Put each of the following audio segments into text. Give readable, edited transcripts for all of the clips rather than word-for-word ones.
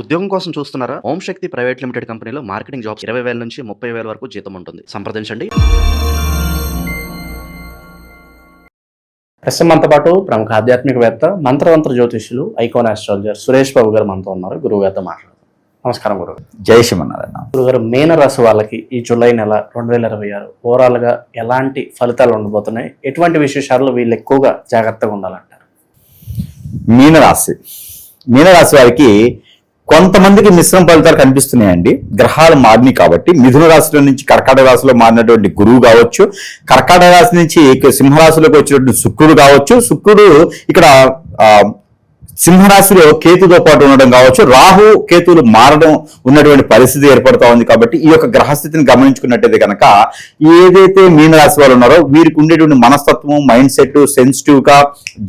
ఉద్యోగం కోసం చూస్తున్నారా? ఓం శక్తి ప్రైవేట్ లిమిటెడ్ కంపెనీలో మార్కెటింగ్ జాబ్స్ 20,000 నుంచి 30,000 వరకు జీతం ఉంటుంది. సంప్రదించండి. ప్రస్తుతం మనతో పాటు ప్రముఖ ఆధ్యాత్మికవేత్త, మంత్రతంత్ర జ్యోతిష్యులు, ఐకాన్ ఆస్ట్రాలజర్ సురేష్ బాబు గారు మనతో ఉన్నారు. గురువు గారితో మాట్లాడదాం. నమస్కారం గురువు. జై శ్రీమన్నారాయణ. గురుగారు, మీన రాశి వాళ్ళకి ఈ జూలై నెల 2026 ఓవరాల్ గా ఎలాంటి ఫలితాలు ఉండబోతున్నాయి? ఎటువంటి విశేషాలు వీళ్ళు ఎక్కువగా జాగ్రత్తగా ఉండాలంటారు? మీనరాశి వారికి కొంతమందికి మిశ్రమ ఫలితాలు కనిపిస్తున్నాయండి. గ్రహాలు మారినాయి కాబట్టి మిథున రాశిలో నుంచి కర్కాటక రాశిలో మారినటువంటి గురువు కావచ్చు, కర్కాటక రాశి నుంచి సింహరాశిలోకి వచ్చినటువంటి శుక్రుడు కావచ్చు, శుక్రుడు ఇక్కడ సింహరాశిలో కేతుతో పాటు ఉండడం కావచ్చు, రాహు కేతువులు మారడం ఉన్నటువంటి పరిస్థితి ఏర్పడుతూ ఉంది. కాబట్టి ఈ యొక్క గ్రహస్థితిని గమనించుకున్నట్టయితే కనుక ఏదైతే మీనరాశి వాళ్ళు ఉన్నారో వీరికి ఉండేటువంటి మనస్తత్వం, మైండ్ సెట్, సెన్సిటివ్ గా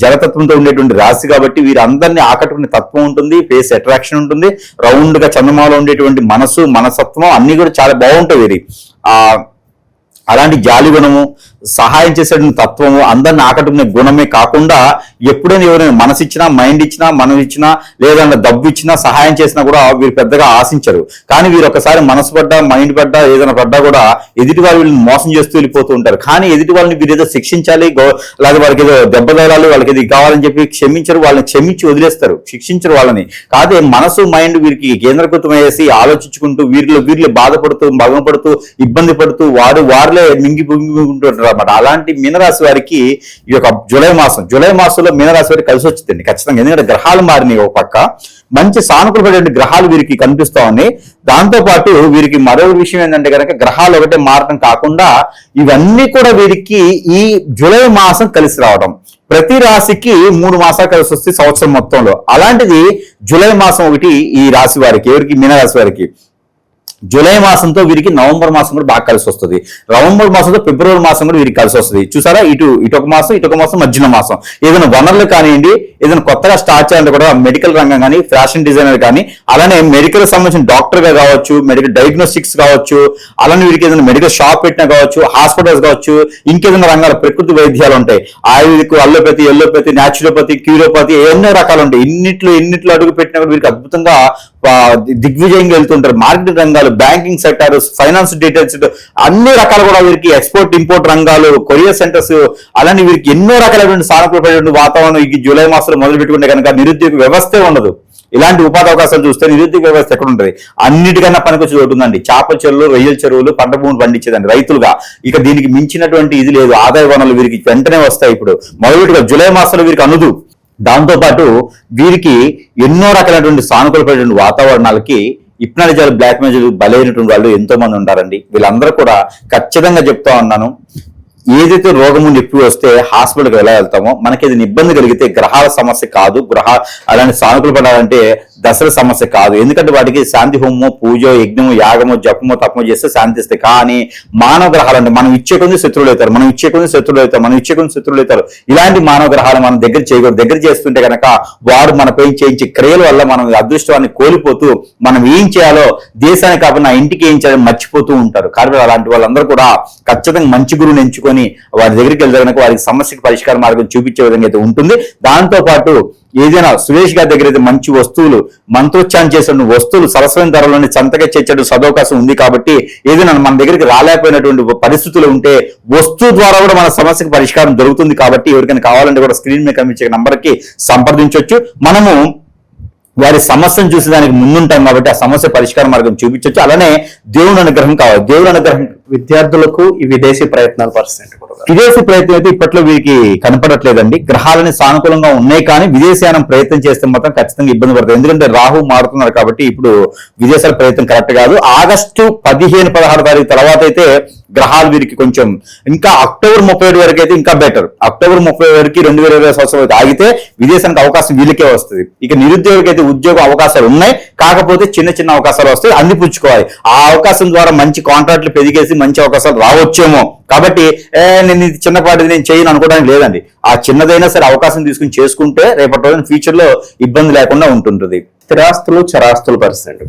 జలతత్వంతో ఉండేటువంటి రాశి కాబట్టి వీరందరినీ ఆకట్టుకునే తత్వం ఉంటుంది, ఫేస్ అట్రాక్షన్ ఉంటుంది, రౌండ్ గా చందమాలో ఉండేటువంటి మనస్తత్వం అన్ని కూడా చాలా బాగుంటాయి. వీరి అలాంటి జాలి గుణము, సహాయం చేసేటువంటి తత్వము, అందరిని ఆకట్టుకునే గుణమే కాకుండా ఎప్పుడైనా ఎవరైనా మనసు ఇచ్చినా, మైండ్ ఇచ్చినా, మనం ఇచ్చినా, లేదా డబ్బు ఇచ్చినా, సహాయం చేసినా కూడా వీరు పెద్దగా ఆశించరు. కానీ వీరు ఒకసారి మనసు పడ్డా, మైండ్ పడ్డా, ఏదైనా పడ్డా కూడా ఎదుటి వాళ్ళు వీళ్ళని మోసం చేస్తూ వెళ్ళిపోతూ ఉంటారు. కానీ ఎదుటి వాళ్ళని వీరు ఏదో శిక్షించాలి, లేదా వాళ్ళకి ఏదో దెబ్బ తగలాలి, వాళ్ళకి ఇది కావాలని చెప్పి క్షమించరు, వాళ్ళని క్షమించి వదిలేస్తారు, శిక్షించరు వాళ్ళని. కాదే మనసు మైండ్ వీరికి కేంద్రీకృతం అయ్యేసి ఆలోచించుకుంటూ వీరిలో బాధపడుతూ, భంగపడుతూ, ఇబ్బంది పడుతూ వారిలో మింగిపోంటుంటారు అన్నమాట. అలాంటి మీనరాశి వారికి ఈ యొక్క జూలై మాసంలో మీనరాశి వారికి కలిసి వచ్చిందండి ఖచ్చితంగా. ఎందుకంటే గ్రహాలు మారినాయి. ఒక పక్క మంచి సానుకూలమైన గ్రహాలు వీరికి కనిపిస్తా ఉన్నాయి. దాంతో పాటు వీరికి మరో విషయం ఏంటంటే కనుక గ్రహాలు ఒకటే మారడం కాకుండా ఇవన్నీ కూడా వీరికి ఈ జూలై మాసం కలిసి రావడం. ప్రతి రాశికి 3 మాసాలు కలిసి వస్తే సంవత్సరం మొత్తంలో. అలాంటిది జూలై మాసం ఒకటి ఈ రాశి వారికి, ఎవరికి? మీనరాశి వారికి. జూలై మాసంతో వీరికి నవంబర్ మాసం కూడా బాగా కలిసి వస్తుంది. నవంబర్ మాసంతో ఫిబ్రవరి మాసం కూడా వీరికి కలిసి వస్తుంది. చూసారా, ఇటొక మాసం మధ్యన మాసం. ఏదైనా వనరులు కానివ్వండి, ఏదైనా కొత్తగా స్టార్ట్ చేయాలంటే కూడా మెడికల్ రంగం కానీ, ఫ్యాషన్ డిజైనర్ కానీ, అలానే మెడికల్ సంబంధించిన డాక్టర్ గా కావచ్చు, మెడికల్ డయాగ్నోస్టిక్స్ కావచ్చు, అలానే వీరికి ఏదైనా మెడికల్ షాప్ పెట్టినా కావచ్చు, హాస్పిటల్స్ కావచ్చు, ఇంకేదైనా రంగాల ప్రకృతి వైద్యాలు ఉంటాయి. ఆయుర్వేదిక్, అల్లోపతి, ఎల్లోపతి, న్యాచురోపతి, క్యూరోపతి, ఎన్నో రకాలు ఉంటాయి. ఇన్నిట్లో అడుగు పెట్టినా కూడా వీరికి అద్భుతంగా దిగ్విజయంగా వెళ్తుంటారు. మార్కెటింగ్ రంగాలు, బ్యాంకింగ్ సెక్టర్, ఫైనాన్స్ డీటెయిల్స్, అన్ని రకాలు కూడా వీరికి ఎక్స్పోర్ట్ ఇంపోర్ట్ రంగాలు, కొరియర్ సెంటర్స్, అలానే వీరికి ఎన్నో రకాలైన సానుకూలమైనటువంటి వాతావరణం ఈ జూలై మాసంలో మొదలు పెట్టుకుంటే కనుక నిరుద్యోగ వ్యవస్థే ఉండదు. ఇలాంటి ఉపాధి అవకాశాలు చూస్తే నిరుద్యోగ వ్యవస్థ ఎక్కడ ఉంటుంది? అన్నిటికన్నా పనికొచ్చి ఉంటుందండి. చేపల చెరువులు, రొయ్యల చెరువులు, పంట భూములు పండించేదండి రైతులుగా. ఇక దీనికి మించినటువంటి ఇది లేదు. ఆదాయ వనరులు వీరికి వెంటనే వస్తాయి. ఇప్పుడు మొదలుగా జూలై మాసంలో వీరికి అనుదు. దాంతో పాటు వీరికి ఎన్నో రకాలైనటువంటి సానుకూలమైనటువంటి వాతావరణాలకి హిప్నాటిజాలు, బ్లాక్ మ్యాజిక్ బలైనటువంటి వాళ్ళు ఎంతో మంది ఉంటారండి. వీళ్ళందరూ కూడా ఖచ్చితంగా చెప్తా ఉన్నాను, ఏదైతే రోగము నొప్పి వస్తే హాస్పిటల్కి ఎలా వెళ్తామో, మనకి ఏదైనా ఇబ్బంది కలిగితే గ్రహాల సమస్య కాదు, అలాంటి సానుకూల పడాలంటే దశల సమస్య కాదు. ఎందుకంటే వాటికి శాంతి హోమము, పూజ, యజ్ఞము, యాగము, జపము, తపము చేస్తే శాంతిస్తాయి. కానీ మానవ గ్రహాలు అంటే మనం ఇచ్చే కొంది శత్రువులు అవుతారు. ఇలాంటి మానవ గ్రహాలు మనం దగ్గర చేయకూడదు. దగ్గర చేస్తుంటే కనుక వారు మనపై చేయించే క్రియల వల్ల మనం అదృష్టాన్ని కోల్పోతూ మనం ఏం చేయాలో, దేశానికి కాకుండా ఇంటికి ఏం చేయాలో మర్చిపోతూ ఉంటారు. కాబట్టి అలాంటి వాళ్ళందరూ కూడా ఖచ్చితంగా మంచి గురువుని ఎంచుకొని వారి దగ్గరికి వెళ్తే కనుక వారికి సమస్యకి పరిష్కార మార్గం చూపించే విధంగా అయితే ఉంటుంది. దాంతో పాటు ఏదైనా సురేష్ గారి దగ్గర అయితే మంచి వస్తువులు, మంత్రోచ్చారణ చేసిన వస్తువులు సరస్వతి ధరలోని సంతగా చేర్చడం సదవకాశం ఉంది. కాబట్టి ఏదైనా మన దగ్గరికి రాలేకపోయినటువంటి పరిస్థితులు ఉంటే వస్తువు ద్వారా కూడా మన సమస్యకు పరిష్కారం దొరుకుతుంది. కాబట్టి ఎవరికైనా కావాలంటే కూడా స్క్రీన్ మీద కనిపించే నంబర్కి సంప్రదించవచ్చు. మనము వారి సమస్యను చూసి దానికి ముందుంటాం కాబట్టి ఆ సమస్య పరిష్కార మార్గం చూపించవచ్చు. అలానే దేవుని అనుగ్రహం కావాలి. దేవుని అనుగ్రహం విద్యార్థులకు ఈ విదేశీ ప్రయత్నాల పరిస్థితి, విదేశీ ప్రయత్నం అయితే ఇప్పట్లో వీరికి కనపడట్లేదండి. గ్రహాలని సానుకూలంగా ఉన్నాయి, కానీ విదేశీయానం ప్రయత్నం చేస్తే మాత్రం ఖచ్చితంగా ఇబ్బంది పడుతుంది. ఎందుకంటే రాహు మారుతున్నారు కాబట్టి ఇప్పుడు విదేశాల ప్రయత్నం కరెక్ట్ కాదు. ఆగస్టు 15-16 తారీఖు తర్వాత అయితే గ్రహాలు వీరికి కొంచెం ఇంకా అక్టోబర్ 31 వరకు అయితే ఇంకా బెటర్. అక్టోబర్ 30 వరకు 2020 సంవత్సరం అయితే ఆగితే విదేశానికి అవకాశం వీళ్ళకే వస్తుంది. ఇక నిరుద్యోగికి అయితే ఉద్యోగ అవకాశాలు ఉన్నాయి, కాకపోతే చిన్న అవకాశాలు వస్తాయి, అందిపుచ్చుకోవాలి. ఆ అవకాశం ద్వారా మంచి కాంట్రాక్ట్లు పెరిగేసి మంచి అవకాశాలు రావచ్చేమో. కాబట్టి నేను ఇది చిన్నపాటిది నేను చేయను అనుకోవడానికి లేదండి. ఆ చిన్నదైనా సరే అవకాశం తీసుకుని చేసుకుంటే రేపటి రోజున ఫ్యూచర్ లో ఇబ్బంది లేకుండా ఉంటుంటుంది. స్థిరాస్తులు, చరాస్తుల పరిస్థితి.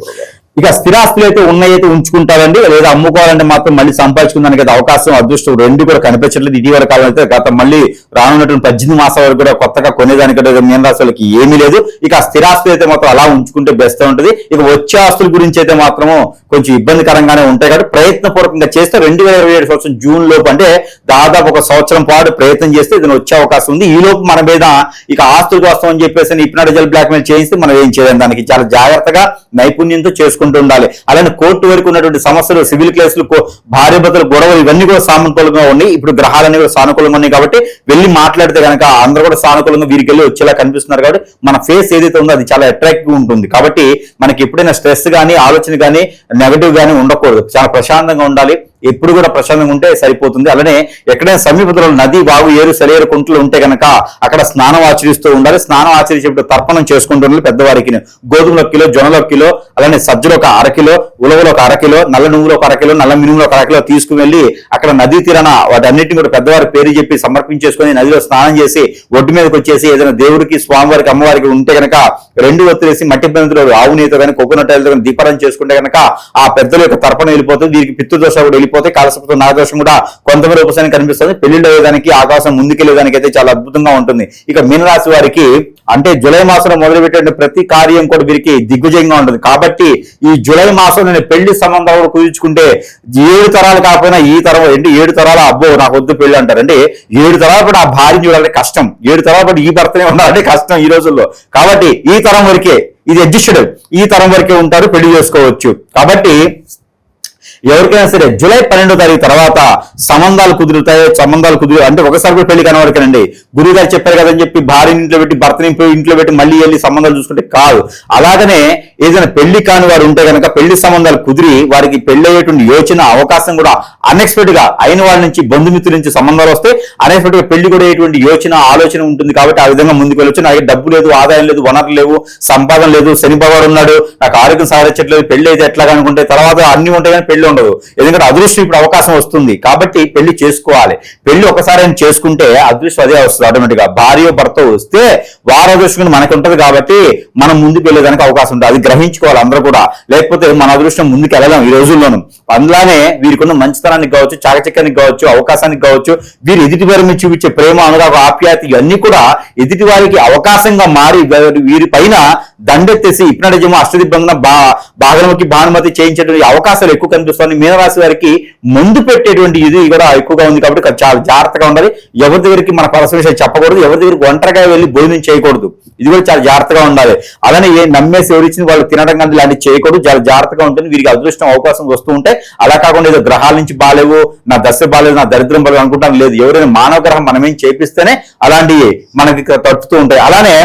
ఇక స్థిరాస్తులు అయితే ఉన్నాయైతే ఉంచుకుంటారండి, లేదా అమ్ముకోవాలంటే మాత్రం మళ్ళీ సంపాదించుకోవడానికి అయితే అవకాశం అదృష్టం రెండు కూడా కనిపించట్లేదు. ఇటీవల కాలం అయితే గత మళ్ళీ రానున్నటువంటి 18 మాసాల వరకు కూడా కొత్తగా కొనేదానికంటే మీనరాశి వాళ్ళకి ఏమీ లేదు. ఇక స్థిరాస్తులు అయితే మాత్రం అలా ఉంచుకుంటే బెస్ట్ ఉంటుంది. ఇక వచ్చే ఆస్తుల గురించి అయితే మాత్రము కొంచెం ఇబ్బందికరంగానే ఉంటాయి కాబట్టి ప్రయత్నపూర్వకంగా చేస్తే 2027 సంవత్సరం జూన్ లోపు, అంటే దాదాపు ఒక సంవత్సరం పాటు ప్రయత్నం చేస్తే ఇది వచ్చే అవకాశం ఉంది. ఈ లోపు మన మీద ఇక ఆస్తులకు వస్తామని చెప్పేసి హిప్నాటిజల్ బ్లాక్ మెయిల్ చేయిస్తే మనం ఏం చేయలేం. దానికి చాలా జాగ్రత్తగా నైపుణ్యంతో చేసుకుంటూ ఉండాలి. అలానే కోర్టు వరకు ఉన్నటువంటి సమస్యలు, సివిల్ కేసులు, భార్యాభర్తల గొడవలు ఇవన్నీ కూడా సానుకూలంగా ఉన్నాయి. ఇప్పుడు గ్రహాలన్నీ కూడా సానుకూలంగా ఉన్నాయి కాబట్టి వెళ్ళి మాట్లాడితే కనుక అందరూ కూడా సానుకూలంగా వీరికి వెళ్ళి వచ్చేలా కనిపిస్తున్నారు కాబట్టి మన ఫేస్ ఏదైతే ఉందో అది చాలా అట్రాక్టివ్ ఉంటుంది. కాబట్టి మనకి ఎప్పుడైనా స్ట్రెస్ కానీ ఆలోచన కానీ నెగటివ్ కానీ ఉండకూడదు. చాలా ప్రశాంతంగా ఉండాలి. ఎప్పుడు కూడా ప్రశాంతంగా ఉంటే సరిపోతుంది. అలానే ఎక్కడైనా సమీపంలో నది, వాగు, ఏరు, సెలయేరు, కుంటలు ఉంటే కనుక అక్కడ స్నానం ఆచరిస్తూ ఉండాలి. స్నానం ఆచరించేప్పుడు తర్పణం చేసుకుంటూ ఉండాలి. పెద్దవారికి గోధుమలో కిలో, జొన్నలో కిలో, అలానే సజ్జలో ఒక అరకిలో, ఉలవలో ఒక అరకిలో, నల్ల నువ్వులో ఒక అరకిలో, నల్ల మినుములో ఒక అరకిలో తీసుకువెళ్ళి అక్కడ నదీ తీరాన వాటన్నిటిని కూడా పెద్దవారి పేరు చెప్పి సమర్పించేసుకొని నదిలో స్నానం చేసి ఒడ్డు మీదకి వచ్చేసి ఏదైనా దేవుడికి, స్వామివారికి, అమ్మవారికి ఉంటే కనుక 2 ఒత్తులేసి మట్టి బంతులు ఆవు నెయ్యితో కానీ కోకోనట్ ఆయిల్తో కానీ దీపారాధన చేసుకుంటే కనుక ఆ పెద్దల యొక్క తర్పణం వెళ్ళిపోతుంది. దీనికి పితృదోష కూడా వెళ్ళిపోతే, కాలసర్ప నాగదోషం కూడా కొంతమంది ఉపశమనం కనిపిస్తుంది. పెళ్లిళ్ళు అయ్యేదానికి, ఆకాశం ముందుకెళ్లేదానికి అయితే చాలా అద్భుతంగా ఉంటుంది. ఇక మీనరాశి వారికి అంటే జూలై మాసంలో మొదలుపెట్టే ప్రతి కార్యం కూడా వీరికి దిగ్విజయంగా ఉంటుంది. కాబట్టి ఈ జూలై మాసంలో పెళ్లి సంబంధాలు కుదుర్చుకుంటే 7 తరాలు కాకపోయినా ఈ తరం ఏంటి 7 తరాలు అబ్బో నాకు వద్దు పెళ్లి అంటారంటే 7 తరాల పాటు ఆ భార్యను చూడాలంటే కష్టం, 7 తరాల పాటు ఈ భర్తనే ఉండాలంటే కష్టం ఈ రోజుల్లో. కాబట్టి ఈ తరం వరకే ఇది అడ్జస్టెడ్, ఈ తరం వరకే ఉంటారు, పెళ్లి చేసుకోవచ్చు. కాబట్టి ఎవరికైనా సరే జూలై 12వ తారీఖు తర్వాత సంబంధాలు కుదురుతాయి. అంటే ఒకసారి కూడా పెళ్లి కనవరకేనండి. గురువు గారు చెప్పారు కదని చెప్పి భార్యని ఇంట్లో పెట్టి, భర్తని ఇంట్లో పెట్టి మళ్ళీ వెళ్ళి సంబంధాలు చూసుకుంటే కాదు. అలాగనే ఏదైనా పెళ్లి కాని వారు ఉంటే కనుక పెళ్లి సంబంధాలు కుదిరి వారికి పెళ్లి అయ్యేటువంటి యోచన, అవకాశం కూడా అన్ఎక్స్పెక్టెడ్ గా అయిన వాళ్ళ నుంచి, బంధుమిత్రుల నుంచి సంబంధాలు వస్తే అన్ఎక్స్పెక్టెడ్ గా పెళ్లి కూడా అయ్యేటువంటి యోచన, ఆలోచన ఉంటుంది. కాబట్టి ఆ విధంగా ముందుకు వెళ్ళొచ్చు. నాకు డబ్బు లేదు, ఆదాయం లేదు, వనరులు లేవు, సంపాదన లేదు, శని భగవానుడు ఉన్నాడు, నాకు ఆరోగ్యం సహకరించట్లేదు, పెళ్లి అయితే ఎట్లాగా అనుకుంటే తర్వాత అన్ని ఉంటాయి కానీ పెళ్లి ఉండదు. ఎందుకంటే అదృష్టం ఇప్పుడు అవకాశం వస్తుంది కాబట్టి పెళ్లి చేసుకోవాలి. పెళ్లి ఒకసారి చేసుకుంటే అదృష్టం అదే వస్తుంది ఆటోమేటిక్ గా. భార్య భర్త వస్తే వారి అదృష్టం మనకు ఉంటది కాబట్టి మనం ముందుకు వెళ్ళేదానికి అవకాశం ఉంటుంది. అది గ్రహించుకోవాలి అందరూ కూడా. లేకపోతే మన అదృష్టం ముందుకు వెళ్ళలేం ఈ రోజుల్లోనూ. అందులోనే వీరికున్న మంచితనానికి కావచ్చు, చాకచక్యానికి కావచ్చు, అవకాశానికి కావచ్చు, వీరు ఎదుటి వారి మీద చూపించే ప్రేమ, అనురాగ, ఆప్యాయత ఇవన్నీ కూడా ఎదుటి వారికి అవకాశంగా మారి వీరి పైన దండెత్తేసి హిప్నాటిజం, అష్టదిబ్బందన, భాగమతి, భానుమతి చేయించేటువంటి అవకాశాలు ఎక్కువ కనిపిస్తుంది. మీనరాశి వారికి ముందు పెట్టేటువంటి ఇది కూడా ఎక్కువగా ఉంది కాబట్టి చాలా జాగ్రత్తగా ఉండాలి. ఎవరి దగ్గరికి మన పరస విషయం చెప్పకూడదు, ఎవరి దగ్గరికి ఒంటరిగా వెళ్ళి భోజనం చేయకూడదు. ఇది కూడా చాలా జాగ్రత్తగా ఉండాలి. అలానే నమ్మేసి ఎవరిచ్చిన వాళ్ళు తినడం కానీ ఇలాంటివి చేయకూడదు. చాలా జాగ్రత్తగా ఉంటుంది. వీరికి అదృష్టం, అవకాశం వస్తూ ఉంటే అలా కాకుండా ఏదో గ్రహాల నుంచి బాలేవు, నా దశ బాలేదు, నా దరిద్రం బాలేదు అనుకుంటాను లేదు. ఎవరైనా మానవ గ్రహం మనమేం చేపిస్తేనే అలాంటివి మనకి తట్టుతూ ఉంటాయి. అలానే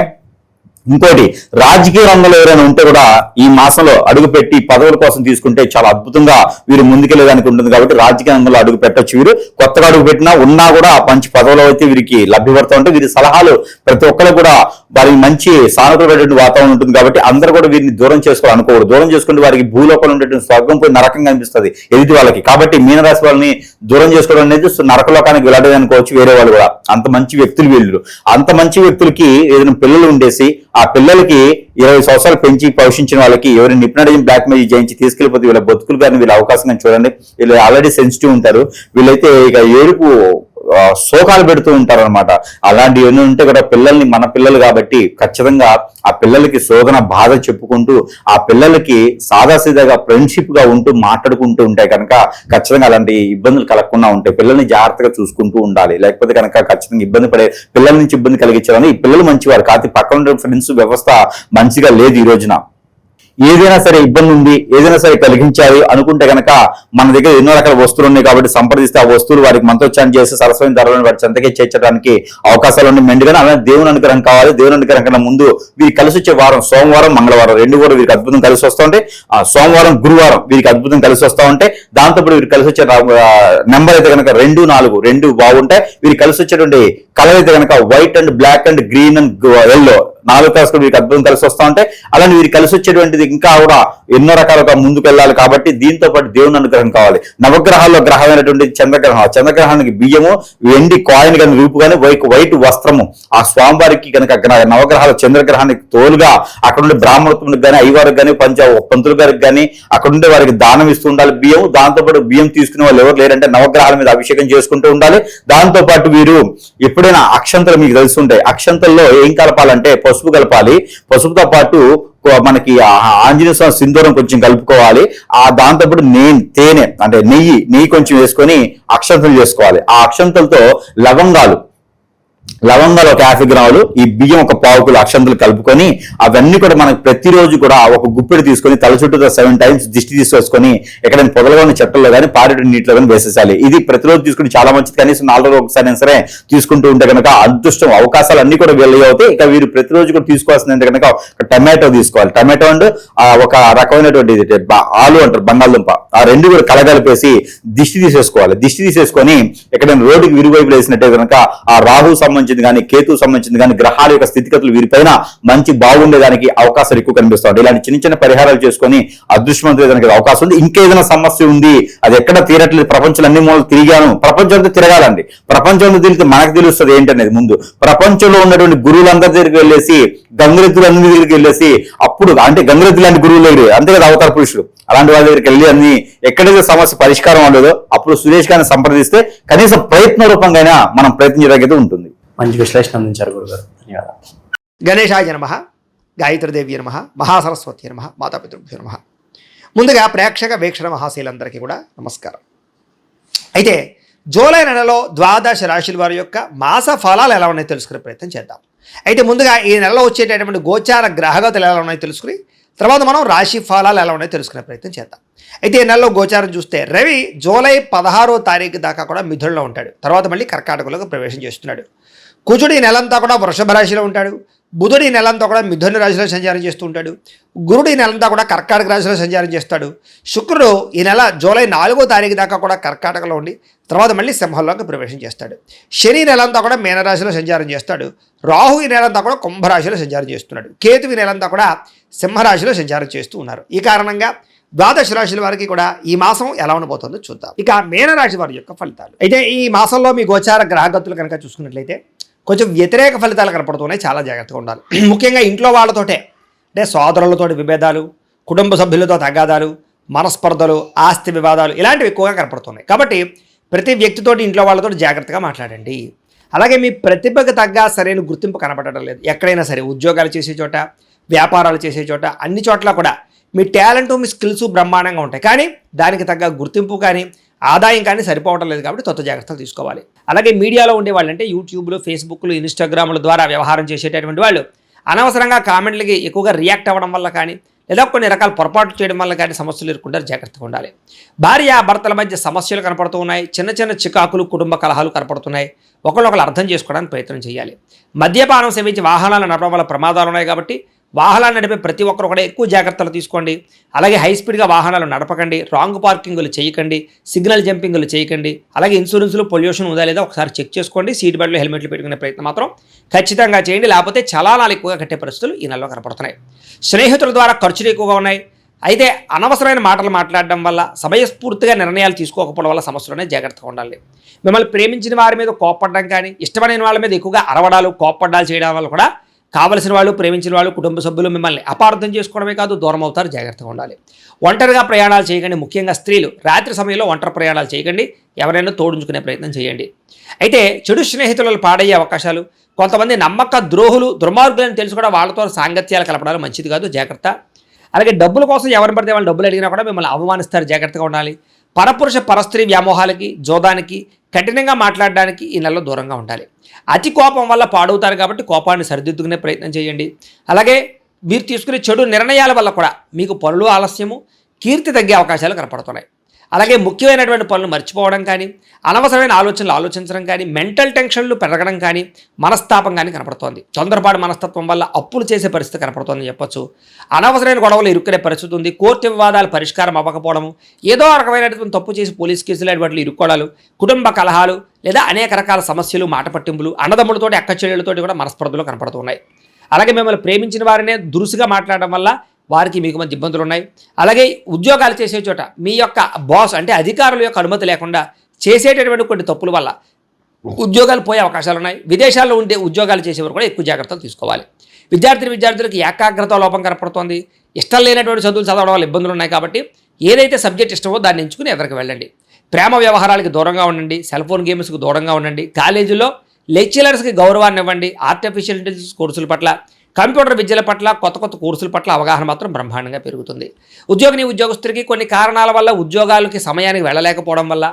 ఇంకోటి, రాజకీయ రంగంలో ఎవరైనా ఉంటే కూడా ఈ మాసంలో అడుగుపెట్టి పదవుల కోసం తీసుకుంటే చాలా అద్భుతంగా వీరు ముందుకెళ్ళడానికి ఉంటుంది. కాబట్టి రాజకీయ రంగంలో అడుగు పెట్టొచ్చు. వీరు కొత్తగా అడుగు పెట్టినా ఉన్నా కూడా మంచి పదవులు అయితే వీరికి లభ్యపడుతూ ఉంటే వీరి సలహాలు ప్రతి ఒక్కరు కూడా వారికి మంచి సానుకూలమైనటువంటి వాతావరణం ఉంటుంది. కాబట్టి అందరూ కూడా వీరిని దూరం చేసుకోవాలనుకోకూడదు. దూరం చేసుకుంటే వారికి భూలోకంలో ఉండేటువంటి స్వర్గం పోయి నరకంగా అనిపిస్తుంది ఎదుటి వాళ్ళకి. కాబట్టి మీనరాశి వాళ్ళని దూరం చేసుకోవడం అనేది నరకలోకానికి వెళ్ళడం అనుకోవచ్చు. వేరే వాళ్ళు కూడా అంత మంచి వ్యక్తులు వీళ్ళు. అంత మంచి వ్యక్తులకి ఏదైనా పిల్లలు ఉండేసి ఆ పిల్లలకి 20 సంవత్సరాలు పెంచి పోషించిన వాళ్ళకి ఎవరైనా హిప్నాటిజం బ్లాక్ మెయిల్ చేయించి తీసుకెళ్లిపోతే వీళ్ళ బతుకులు కానీ వీళ్ళ అవకాశం చూడండి. వీళ్ళు ఆల్రెడీ సెన్సిటివ్ ఉంటారు. వీళ్ళైతే ఇక ఏడుపు శోకాలు పెడుతూ ఉంటారు అనమాట. అలాంటివి ఏమైనా ఉంటే కూడా పిల్లల్ని, మన పిల్లలు కాబట్టి ఖచ్చితంగా ఆ పిల్లలకి శోధన బాధ చెప్పుకుంటూ ఆ పిల్లలకి సాదాసీదాగా ఫ్రెండ్షిప్ గా ఉంటూ మాట్లాడుకుంటూ ఉంటే కనుక ఖచ్చితంగా అలాంటి ఇబ్బందులు కలగకుండా ఉంటాయి. పిల్లల్ని జాగ్రత్తగా చూసుకుంటూ ఉండాలి. లేకపోతే కనుక ఖచ్చితంగా ఇబ్బంది పడే పిల్లల నుంచి ఇబ్బంది కలిగించాలని ఈ పిల్లలు మంచివారు కాదు. పక్కన ఉండే ఫ్రెండ్స్ వ్యవస్థ మంచిగా లేదు ఈ రోజున. ఏదైనా సరే ఇబ్బంది ఉంది, ఏదైనా సరే కలిగించాలి అనుకుంటే కనుక మన దగ్గర ఎన్నో రకాల వస్తువులు ఉన్నాయి కాబట్టి సంప్రదిస్తే ఆ వస్తువులు వారికి మంత్రోచ్చారణ చేసి సరస్వతి ధరలను వాటి చెంతకే చేర్చడానికి అవకాశాలు ఉన్నాయి మెండుగానే. అలానే దేవుని అనుగ్రహం కావాలి. దేవుని అనుగ్రహం కన్నా ముందు వీరికి కలిసి వచ్చే వారం సోమవారం, మంగళవారం 2 కూడా వీరికి అద్భుతం కలిసి వస్తూ ఉంటాయి. సోమవారం, గురువారం వీరికి అద్భుతం కలిసి వస్తూ ఉంటాయి. దాంతోపాటు వీరికి కలిసి వచ్చే నెంబర్ అయితే కనుక 2, 4 2 బాగుంటాయి. వీరికి కలిసి వచ్చేటువంటి కలర్ అయితే కనుక white and black and green and yellow 4 colours కూడా వీరికి అద్భుతం కలిసి వస్తూ ఉంటాయి. అలానే వీరికి కలిసి వచ్చేటువంటిది ఇంకా కూడా ఎన్నో రకాలుగా ముందుకు వెళ్ళాలి. కాబట్టి దీంతో పాటు దేవుని అనుగ్రహం కావాలి. నవగ్రహాల్లో గ్రహమైనటువంటి చంద్రగ్రహం, ఆ చంద్రగ్రహానికి బియ్యము, వెండి కాయిన్ కానీ రూపు కానీ వైట్ వస్త్రము, ఆ స్వామివారికి కనుక నవగ్రహాల చంద్రగ్రహానికి తోలుగా అక్కడ ఉండే బ్రాహ్మణులకు కానీ అయ్యవారికి కానీ పంతులు గారికి కానీ అక్కడ ఉండే వారికి దానం ఇస్తూ ఉండాలి బియ్యం. దాంతోపాటు బియ్యం తీసుకునే వాళ్ళు ఎవరు లేరంటే నవగ్రహాల మీద అభిషేకం చేసుకుంటూ ఉండాలి. దాంతో పాటు వీరు ఎప్పుడైనా అక్షంతలు మీకు తెలుసుంటాయి, అక్షంతల్లో ఏం కలపాలంటే పసుపు కలపాలి. పసుపుతో పాటు మనకి ఆంజనేయ స్వామి సింధూరం కొంచెం కలుపుకోవాలి. దాంతోపాటు తేనె అంటే నెయ్యి కొంచెం వేసుకొని అక్షంతలు చేసుకోవాలి. ఆ అక్షంతలతో లవంగాలు ఒక 50 గ్రాములు, ఈ బియ్యం ఒక 1/4 కిలో అక్షంతలు కలుపుకొని అవన్నీ కూడా మనకు ప్రతిరోజు కూడా ఒక గుప్పెడు తీసుకొని తల చుట్టూ 7 టైమ్స్ దిష్టి తీసుకొచ్చుకొని ఎక్కడైనా పొదలుగా ఉన్న చెట్టల్లో కానీ పారేడు నీటిలో కానీ వేసేసాలి. ఇది ప్రతిరోజు తీసుకుని చాలా మంచిది. కనీసం 4 రోజులు ఒకసారి సరే తీసుకుంటూ ఉంటే కనుక అదృష్టం అవకాశాలు అన్ని కూడా వెళ్ళి అవుతాయి. ఇక వీరు ప్రతిరోజు కూడా తీసుకోవాల్సింది కనుక టమాటో తీసుకోవాలి. టమాటో అండ్ ఒక రకమైనటువంటి ఆలు అంటారు బంగాళదుంప, ఆ రెండు కూడా కలగలిపేసి దిష్టి తీసేసుకోవాలి. దిష్టి తీసేసుకొని ఎక్కడైనా రోడ్డుకి విరువైపులు వేసినట్టే కనుక ఆ రాహు సంబంధించింది కానీ కేతు సంబంధించింది కానీ గ్రహాల యొక్క స్థితిగతులు వీరిపైన మంచి బాగుండేదానికి అవకాశాలు ఎక్కువ కనిపిస్తుంది. ఇలాంటి చిన్న పరిహారాలు చేసుకొని అదృష్టవంతులకు అవకాశం ఉంది. ఇంకేదైనా సమస్య ఉంది, అది ఎక్కడ తీరట్లేదు, ప్రపంచంలో అన్ని మూలలు తిరిగాను, ప్రపంచంతో తిరగాలండి. ప్రపంచంలో తిరిగితే మనకు తెలుస్తుంది ఏంటనేది. ముందు ప్రపంచంలో ఉన్నటువంటి గురువులందరి దగ్గరికి వెళ్ళేసి, గంగరెద్దులందరి దగ్గరికి వెళ్ళేసి, అప్పుడు అంటే గంగరెద్దు లాంటి గురువుల దగ్గర అంతే కదా అవతార పురుషుడు, అలాంటి వాళ్ళ దగ్గరికి వెళ్ళి అన్ని ఎక్కడైతే సమస్య పరిష్కారం ఉండదో అప్పుడు సురేష్ గారిని సంప్రదిస్తే కనీసం ప్రయత్న రూపంగా మనం ప్రయత్నించడానికి ఉంటుంది. మంచి విశ్లేషణ అందించారు గురుగారు, ధన్యవాదాలు. గణేశాయ నమః, గాయత్రీదేవి నమః, మహాసరస్వతి నమః, మాతాపితృభ్యో నమః. ముందుగా ప్రేక్షక వీక్షణ మహాశీలందరికీ కూడా నమస్కారం. అయితే జూలై నెలలో 12 రాశుల వారి యొక్క మాస ఫలాలు ఎలా ఉన్నాయో తెలుసుకునే ప్రయత్నం చేద్దాం. అయితే ముందుగా ఈ నెలలో వచ్చేటటువంటి గోచార గ్రహగతులు ఎలా ఉన్నాయో తెలుసుకుని తర్వాత మనం రాశి ఫలాలు ఎలా ఉన్నాయో తెలుసుకునే ప్రయత్నం చేద్దాం. అయితే ఈ నెలలో గోచారం చూస్తే రవి జూలై 16వ తారీఖు దాకా కూడా మిథునంలో ఉంటాడు. తర్వాత మళ్ళీ కర్కాటకంలోకి ప్రవేశం చేస్తున్నాడు. కుజుడు ఈ నెలంతా కూడా వృషభ రాశిలో ఉంటాడు. బుధుడు ఈ నెలంతా కూడా మిథున రాశిలో సంచారం చేస్తూ ఉంటాడు. గురుడు ఈ నెలంతా కూడా కర్కాటక రాశిలో సంచారం చేస్తాడు. శుక్రుడు ఈ నెల జూలై 4వ తారీఖు దాకా కూడా కర్కాటకలో ఉండి తర్వాత మళ్ళీ సింహంలోకి ప్రవేశం చేస్తాడు. శని నెలంతా కూడా మీనరాశిలో సంచారం చేస్తాడు. రాహు ఈ నెలంతా కూడా కుంభరాశిలో సంచారం చేస్తున్నాడు. కేతు ఈ నెలంతా కూడా సింహరాశిలో సంచారం చేస్తూ ఉన్నారు. ఈ కారణంగా 12 రాశుల వారికి కూడా ఈ మాసం ఎలా ఉండబోతుందో చూద్దాం. ఇక మీనరాశి వారి యొక్క ఫలితాలు. అయితే ఈ మాసంలో మీ గోచార గ్రహగతులు కనుక చూసుకున్నట్లయితే కొంచెం వ్యతిరేక ఫలితాలు కనపడుతున్నాయి, చాలా జాగ్రత్తగా ఉండాలి. ముఖ్యంగా ఇంట్లో వాళ్ళతోటే అంటే సోదరులతోటి విభేదాలు, కుటుంబ సభ్యులతో తగాదాలు, మనస్పర్ధలు, ఆస్తి వివాదాలు ఇలాంటివి ఎక్కువగా కనపడుతున్నాయి. కాబట్టి ప్రతి వ్యక్తితోటి ఇంట్లో వాళ్ళతో జాగ్రత్తగా మాట్లాడండి. అలాగే మీ ప్రతిభకు తగ్గ సరైన గుర్తింపు కనపడటం లేదు. ఎక్కడైనా సరే ఉద్యోగాలు చేసే చోట, వ్యాపారాలు చేసే చోట, అన్ని చోట్ల కూడా మీ టాలెంట్, మీ స్కిల్స్ బ్రహ్మాండంగా ఉంటాయి, కానీ దానికి తగ్గ గుర్తింపు కానీ ఆదాయం కానీ సరిపోవడం లేదు. కాబట్టి కొత్త జాగ్రత్తలు తీసుకోవాలి. అలాగే మీడియాలో ఉండే వాళ్ళంటే యూట్యూబ్లో, ఫేస్బుక్లు, ఇన్స్టాగ్రామ్ల ద్వారా వ్యవహారం చేసేటటువంటి వాళ్ళు అనవసరంగా కామెంట్లకి ఎక్కువగా రియాక్ట్ అవ్వడం వల్ల కానీ లేదా కొన్ని రకాల పొరపాట్లు చేయడం వల్ల కానీ సమస్యలు ఎదుర్కొంటారు, జాగ్రత్తగా ఉండాలి. భార్య భర్తల మధ్య సమస్యలు కనపడుతూ ఉన్నాయి. చిన్న చికాకులు, కుటుంబ కలహాలు కనపడుతున్నాయి. ఒకళ్ళొకరు అర్థం చేసుకోవడానికి ప్రయత్నం చేయాలి. మద్యపానం సేవించి వాహనాలు నడపడం వల్ల ప్రమాదాలు ఉన్నాయి. కాబట్టి వాహనాలు నడిపే ప్రతి ఒక్కరు కూడా ఎక్కువ జాగ్రత్తలు తీసుకోండి. అలాగే హై స్పీడ్గా వాహనాలు నడపకండి, రాంగ్ పార్కింగ్లు చేయకండి, సిగ్నల్ జంపింగ్లు చేయకండి. అలాగే ఇన్సూరెన్స్లు, పొల్యూషన్ ఉందా లేదా ఒకసారి చెక్ చేసుకోండి. సీట్ బెల్ట్లు, హెల్మెట్లు పెట్టుకునే ప్రయత్నం మాత్రం ఖచ్చితంగా చేయండి. లేకపోతే చలానాలు ఎక్కువగా కట్టే పరిస్థితులు ఈ నెలలో కనపడుతున్నాయి. స్నేహితుల ద్వారా ఖర్చులు ఎక్కువగా ఉన్నాయి. అయితే అనవసరమైన మాటలు మాట్లాడడం వల్ల, సమయస్ఫూర్తిగా నిర్ణయాలు తీసుకోకపోవడం వల్ల సమస్యలునే జాగ్రత్తగా ఉండాలి. మిమ్మల్ని ప్రేమించిన వారి మీద కోప్పడడం కానీ, ఇష్టమైన వాళ్ళ మీద ఎక్కువగా అరవడాలు, కోప్పడ్డాలు చేయడం వల్ల కూడా కావలసిన వాళ్ళు, ప్రేమించిన వాళ్ళు, కుటుంబ సభ్యులు మిమ్మల్ని అపార్థం చేసుకోవడమే కాదు దూరం అవుతారు, జాగ్రత్తగా ఉండాలి. ఒంటరిగా ప్రయాణాలు చేయకండి. ముఖ్యంగా స్త్రీలు రాత్రి సమయంలో ఒంటరి ప్రయాణాలు చేయకండి. ఎవరైనా తోడుంచుకునే ప్రయత్నం చేయండి. అయితే చెడు స్నేహితులు పాడయ్యే అవకాశాలు, కొంతమంది నమ్మక ద్రోహులు, దుర్మార్గులను తెలుసు కూడా వాళ్ళతో సాంగత్యాలు కలపడాలు మంచిది కాదు, జాగ్రత్త. అలాగే డబ్బుల కోసం ఎవరిని పడితే వాళ్ళు డబ్బులు అడిగినా కూడా మిమ్మల్ని అవమానిస్తారు, జాగ్రత్తగా ఉండాలి. పరపురుష పరస్త్రీ వ్యామోహాలకి, జోదానికి, కఠినంగా మాట్లాడడానికి ఈ నెలలో దూరంగా ఉండాలి. అతి కోపం వల్ల పాడవుతారు కాబట్టి కోపాన్ని సరిదిద్దుకునే ప్రయత్నం చేయండి. అలాగే మీరు తీసుకునే చెడు నిర్ణయాల వల్ల కూడా మీకు పనులు ఆలస్యము, కీర్తి తగ్గే అవకాశాలు కనపడుతున్నాయి. అలాగే ముఖ్యమైనటువంటి పనులు మర్చిపోవడం కానీ, అనవసరమైన ఆలోచనలు ఆలోచించడం కానీ, మెంటల్ టెన్షన్లు పెరగడం కానీ, మనస్తాపం కానీ కనపడుతోంది. తొందరపాటు మనస్తత్వం వల్ల అప్పులు చేసే పరిస్థితి కనపడుతోందని చెప్పొచ్చు. అనవసరమైన గొడవలు ఇరుక్కునే పరిస్థితి ఉంది. కోర్టు వివాదాలు పరిష్కారం అవ్వకపోవడము, ఏదో రకమైనటువంటి తప్పు చేసి పోలీస్ కేసులు వాటిలో ఇరుక్కోవడాలు, కుటుంబ కలహాలు లేదా అనేక రకాల సమస్యలు, మాట పట్టింపులు, అన్నదమ్ములతోటి, అక్క చెల్లెలతోటి కూడా మనస్పర్ధలు కనపడుతున్నాయి. అలాగే మిమ్మల్ని ప్రేమించిన వారినే దురుసుగా మాట్లాడడం వల్ల వారికి మీకు మధ్య ఇబ్బందులు ఉన్నాయి. అలాగే ఉద్యోగాలు చేసే చోట మీ యొక్క బాస్ అంటే అధికారుల యొక్క అనుమతి లేకుండా చేసేటటువంటి కొన్ని తప్పుల వల్ల ఉద్యోగాలు పోయే అవకాశాలు ఉన్నాయి. విదేశాల్లో ఉండే ఉద్యోగాలు చేసేవారు కూడా ఎక్కువ జాగ్రత్తలు తీసుకోవాలి. విద్యార్థులకు ఏకాగ్రత లోపం కనపడుతోంది. ఇష్టం లేనటువంటి చదువులు చదవడం వల్ల ఇబ్బందులు ఉన్నాయి కాబట్టి ఏదైతే సబ్జెక్ట్ ఇష్టమో దాన్ని ఎంచుకుని ఎదరికి వెళ్ళండి. ప్రేమ వ్యవహారాలకి దూరంగా ఉండండి. సెల్ ఫోన్ గేమ్స్కి దూరంగా ఉండండి. కాలేజీలో లెక్చరర్స్కి గౌరవాన్ని ఇవ్వండి. ఆర్టిఫిషియల్ ఇంటెలిజెన్స్ కోర్సుల పట్ల, కంప్యూటర్ విద్యల పట్ల, కొత్త కొత్త కోర్సుల పట్ల అవగాహన మాత్రం బ్రహ్మాండంగా పెరుగుతుంది. ఉద్యోగస్తులకి కొన్ని కారణాల వల్ల ఉద్యోగాలకి సమయానికి వెళ్ళలేకపోవడం వల్ల,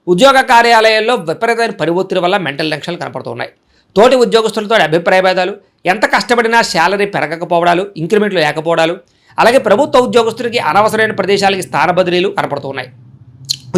ఉద్యోగ కార్యాలయాల్లో విపరీతమైన పని ఒత్తిడి వల్ల మెంటల్ టెన్షన్లు కనపడుతున్నాయి. తోటి ఉద్యోగస్తులతో అభిప్రాయ భేదాలు, ఎంత కష్టపడినా శాలరీ పెరగకపోవడాలు, ఇంక్రిమెంట్లు లేకపోవడాలు, అలాగే ప్రభుత్వ ఉద్యోగస్తులకి అనవసరమైన ప్రదేశాలకి స్థాన బదిలీలు కనపడుతున్నాయి.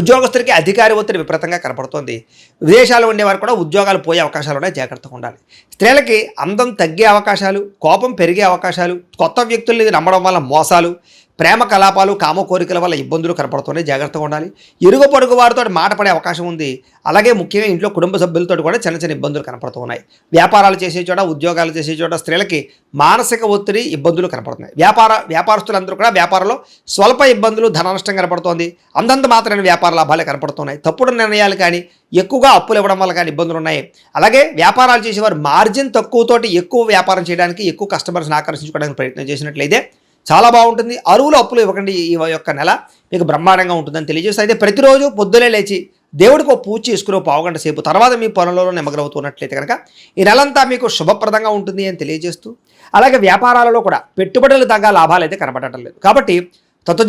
ఉద్యోగస్తులకి అధికారి ఒత్తిడి విపరీతంగా కనపడుతోంది. విదేశాల్లో ఉండేవారు కూడా ఉద్యోగాలు పోయే అవకాశాలు ఉన్నాయి. జాగ్రత్తగా ఉండాలి. స్త్రీలకి అందం తగ్గే అవకాశాలు, కోపం పెరిగే అవకాశాలు, కొత్త వ్యక్తుల్ని నమ్మడం వల్ల మోసాలు, ప్రేమ కలాపాలు, కామ కోరికల వల్ల ఇబ్బందులు కనపడుతున్నాయి. జాగ్రత్తగా ఉండాలి. ఇరుగు పొరుగు వారితో మాట పడే అవకాశం ఉంది. అలాగే ముఖ్యంగా ఇంట్లో కుటుంబ సభ్యులతో కూడా చిన్న చిన్న ఇబ్బందులు కనపడుతున్నాయి. వ్యాపారాలు చేసే చోట, ఉద్యోగాలు చేసే చోట స్త్రీలకి మానసిక ఒత్తిడి, ఇబ్బందులు కనపడుతున్నాయి. వ్యాపారస్తులందరూ కూడా వ్యాపారంలో స్వల్ప ఇబ్బందులు, ధన నష్టం కనపడుతోంది. అంతంత మాత్రమే వ్యాపార లాభాలే కనపడుతున్నాయి. తప్పుడు నిర్ణయాలు కానీ, ఎక్కువగా అప్పులు ఇవ్వడం వల్ల కానీ ఇబ్బందులు ఉన్నాయి. అలాగే వ్యాపారాలు చేసేవారు మార్జిన్ తక్కువతోటి ఎక్కువ వ్యాపారం చేయడానికి, ఎక్కువ కస్టమర్స్ని ఆకర్షించుకోవడానికి ప్రయత్నం చేసినట్లయితే చాలా బాగుంటుంది. అరువులు అప్పులు ఇవ్వకండి. ఈ యొక్క నెల మీకు బ్రహ్మాండంగా ఉంటుందని తెలియజేస్తే, అయితే ప్రతిరోజు పొద్దునే లేచి దేవుడికి ఒక పూజ చేసుకుని పావుగంట సేపు తర్వాత మీ పనులలో నిమగ్నమవుతున్నట్లయితే కనుక ఈ నెలంతా మీకు శుభప్రదంగా ఉంటుంది అని తెలియజేస్తూ, అలాగే వ్యాపారాలలో కూడా పెట్టుబడులు తగ్గ లాభాలు అయితే కనబడటం లేదు. కాబట్టి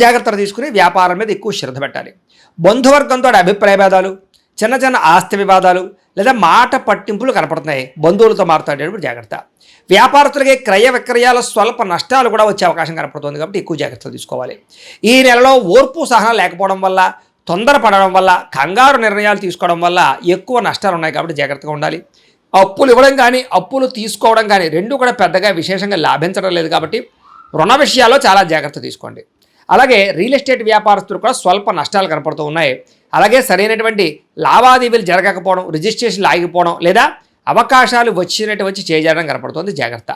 జాగ్రత్తలు తీసుకుని వ్యాపారం మీద ఎక్కువ శ్రద్ధ పెట్టాలి. బంధువర్గంతో అభిప్రాయ భేదాలు, చిన్న చిన్న ఆస్తి వివాదాలు లేదా మాట పట్టింపులు కనపడుతున్నాయి. బంధువులతో మాట్లాడేటప్పుడు జాగ్రత్త. వ్యాపారస్తులకి క్రయ విక్రయాల స్వల్ప నష్టాలు కూడా వచ్చే అవకాశం కనపడుతుంది. కాబట్టి ఎక్కువ జాగ్రత్తలు తీసుకోవాలి. ఈ నెలలో ఓర్పు సహనం లేకపోవడం వల్ల, తొందరపడడం వల్ల, కంగారు నిర్ణయాలు తీసుకోవడం వల్ల ఎక్కువ నష్టాలు ఉన్నాయి. కాబట్టి జాగ్రత్తగా ఉండాలి. అప్పులు ఇవ్వడం కానీ, అప్పులు తీసుకోవడం కానీ రెండు కూడా పెద్దగా విశేషంగా లాభించడం లేదు. కాబట్టి రుణ విషయాల్లో చాలా జాగ్రత్త తీసుకోండి. అలాగే రియల్ ఎస్టేట్ వ్యాపారస్తులు కూడా స్వల్ప నష్టాలు కనపడుతూ ఉన్నాయి. అలాగే సరైనటువంటి లావాదేవీలు జరగకపోవడం, రిజిస్ట్రేషన్లు ఆగిపోవడం లేదా అవకాశాలు వచ్చి చేయడం కనపడుతుంది. జాగ్రత్త.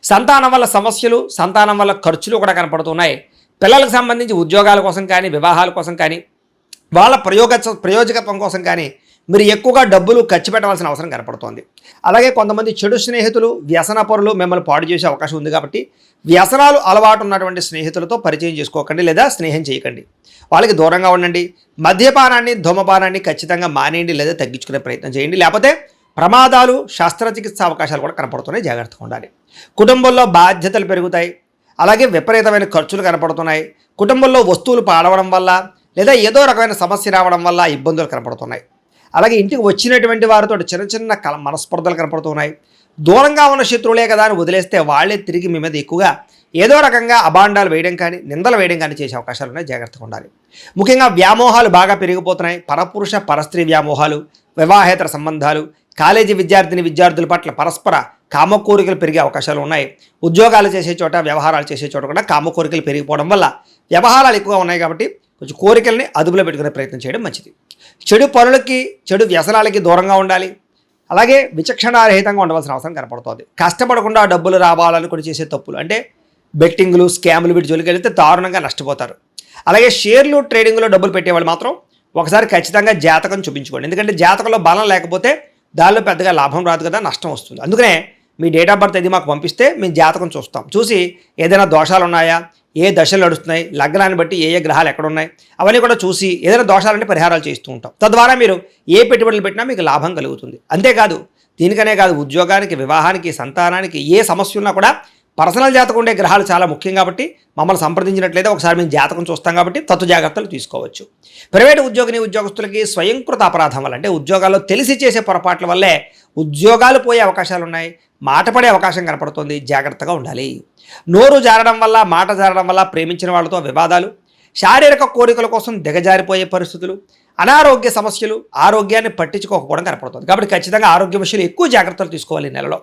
సంతానం వల్ల సమస్యలు, సంతానం వల్ల ఖర్చులు కూడా కనపడుతున్నాయి. పిల్లలకు సంబంధించి ఉద్యోగాల కోసం కానీ, వివాహాల కోసం కానీ, వాళ్ళ ప్రయోజకత్వం కోసం కానీ మీరు ఎక్కువగా డబ్బులు ఖర్చు పెట్టవలసిన అవసరం కనపడుతోంది. అలాగే కొంతమంది చెడు స్నేహితులు, వ్యసనపరులు మిమ్మల్ని పాడు చేసే అవకాశం ఉంది. కాబట్టి వ్యసనాలు అలవాటు ఉన్నటువంటి స్నేహితులతో పరిచయం చేసుకోకండి లేదా స్నేహం చేయకండి. వాళ్ళకి దూరంగా ఉండండి. మద్యపానాన్ని, ధూమపానాన్ని ఖచ్చితంగా మానేయండి లేదా తగ్గించుకునే ప్రయత్నం చేయండి. లేకపోతే ప్రమాదాలు, శస్త్రచికిత్స అవకాశాలు కూడా కనపడుతున్నాయి. జాగ్రత్తగా ఉండాలి. కుటుంబంలో బాధ్యతలు పెరుగుతాయి. అలాగే విపరీతమైన ఖర్చులు కనపడుతున్నాయి. కుటుంబంలో వస్తువులు పాడవడం వల్ల లేదా ఏదో రకమైన సమస్య రావడం వల్ల ఇబ్బందులు కనపడుతున్నాయి. అలాగే ఇంటికి వచ్చినటువంటి వారితో చిన్న చిన్న మనస్పర్ధలు కనపడుతున్నాయి. దూరంగా ఉన్న శత్రువులే కదా అని వదిలేస్తే వాళ్ళే తిరిగి మీ మీద ఎక్కువగా ఏదో రకంగా అబాండాలు వేయడం కానీ, నిందలు వేయడం కానీ చేసే అవకాశాలు ఉన్నాయి. జాగ్రత్తగా ఉండాలి. ముఖ్యంగా వ్యామోహాలు బాగా పెరిగిపోతున్నాయి. పరపురుష పరస్త్రీ వ్యామోహాలు, వివాహేతర సంబంధాలు, కాలేజీ విద్యార్థుల పట్ల పరస్పర కామకోరికలు పెరిగే అవకాశాలు ఉన్నాయి. ఉద్యోగాలు చేసే చోట, వ్యవహారాలు చేసే చోట కూడా కామకోరికలు పెరిగిపోవడం వల్ల వ్యవహారాలు ఎక్కువగా ఉన్నాయి. కాబట్టి కొంచెం కోరికల్ని అదుపులో పెట్టుకునే ప్రయత్నం చేయడం మంచిది. చెడు పనులకి, చెడు వ్యసనాలకి దూరంగా ఉండాలి. అలాగే విచక్షణారహితంగా ఉండవలసిన అవసరం కనపడుతుంది. కష్టపడకుండా డబ్బులు రావాలనుకుని చేసే తప్పులు అంటే బెట్టింగ్లు, స్కాములు వీటి జోలికి వెళితే దారుణంగా నష్టపోతారు. అలాగే షేర్లు, ట్రేడింగ్లో డబ్బులు పెట్టేవాళ్ళు మాత్రం ఒకసారి ఖచ్చితంగా జాతకం చూపించుకోండి. ఎందుకంటే జాతకంలో బలం లేకపోతే దానిలో పెద్దగా లాభం రాదు కదా, నష్టం వస్తుంది. అందుకనే మీ డేట్ ఆఫ్ బర్త్ అది మాకు పంపిస్తే మేము జాతకం చూస్తాం. చూసి ఏదైనా దోషాలు ఉన్నాయా, ఏ దశలు నడుస్తున్నాయి, లగ్నాన్ని బట్టి ఏ గ్రహాలు ఎక్కడ ఉన్నాయి అవన్నీ కూడా చూసి ఏదైనా దోషాలంటే పరిహారాలు చేస్తూ ఉంటాం. తద్వారా మీరు ఏ పెట్టుబడులు పెట్టినా మీకు లాభం కలుగుతుంది. అంతేకాదు, దీనికనే కాదు, ఉద్యోగానికి, వివాహానికి, సంతానానికి ఏ సమస్య ఉన్నా కూడా పర్సనల్ జాతకం ఉండే గ్రహాలు చాలా ముఖ్యం. కాబట్టి మమ్మల్ని సంప్రదించినట్లయితే ఒకసారి మేము జాతకం చూస్తాం. కాబట్టి జాగ్రత్తలు తీసుకోవచ్చు. ప్రైవేటు ఉద్యోగస్తులకి స్వయంకృత అపరాధం వల్ల అంటే ఉద్యోగాల్లో తెలిసి చేసే పొరపాట్ల వల్లే ఉద్యోగాలు పోయే అవకాశాలు ఉన్నాయి. మాట పడే అవకాశం కనపడుతుంది. జాగ్రత్తగా ఉండాలి. నోరు జారడం వల్ల, మాట జారడం వల్ల ప్రేమించిన వాళ్ళతో వివాదాలు, శారీరక కోరికల కోసం దిగజారిపోయే పరిస్థితులు, అనారోగ్య సమస్యలు, ఆరోగ్యాన్ని పట్టించుకోకపోవడం కనపడుతుంది. కాబట్టి ఖచ్చితంగా ఆరోగ్య విషయంలో ఎక్కువ జాగ్రత్తలు తీసుకోవాలి ఈ నెలలో.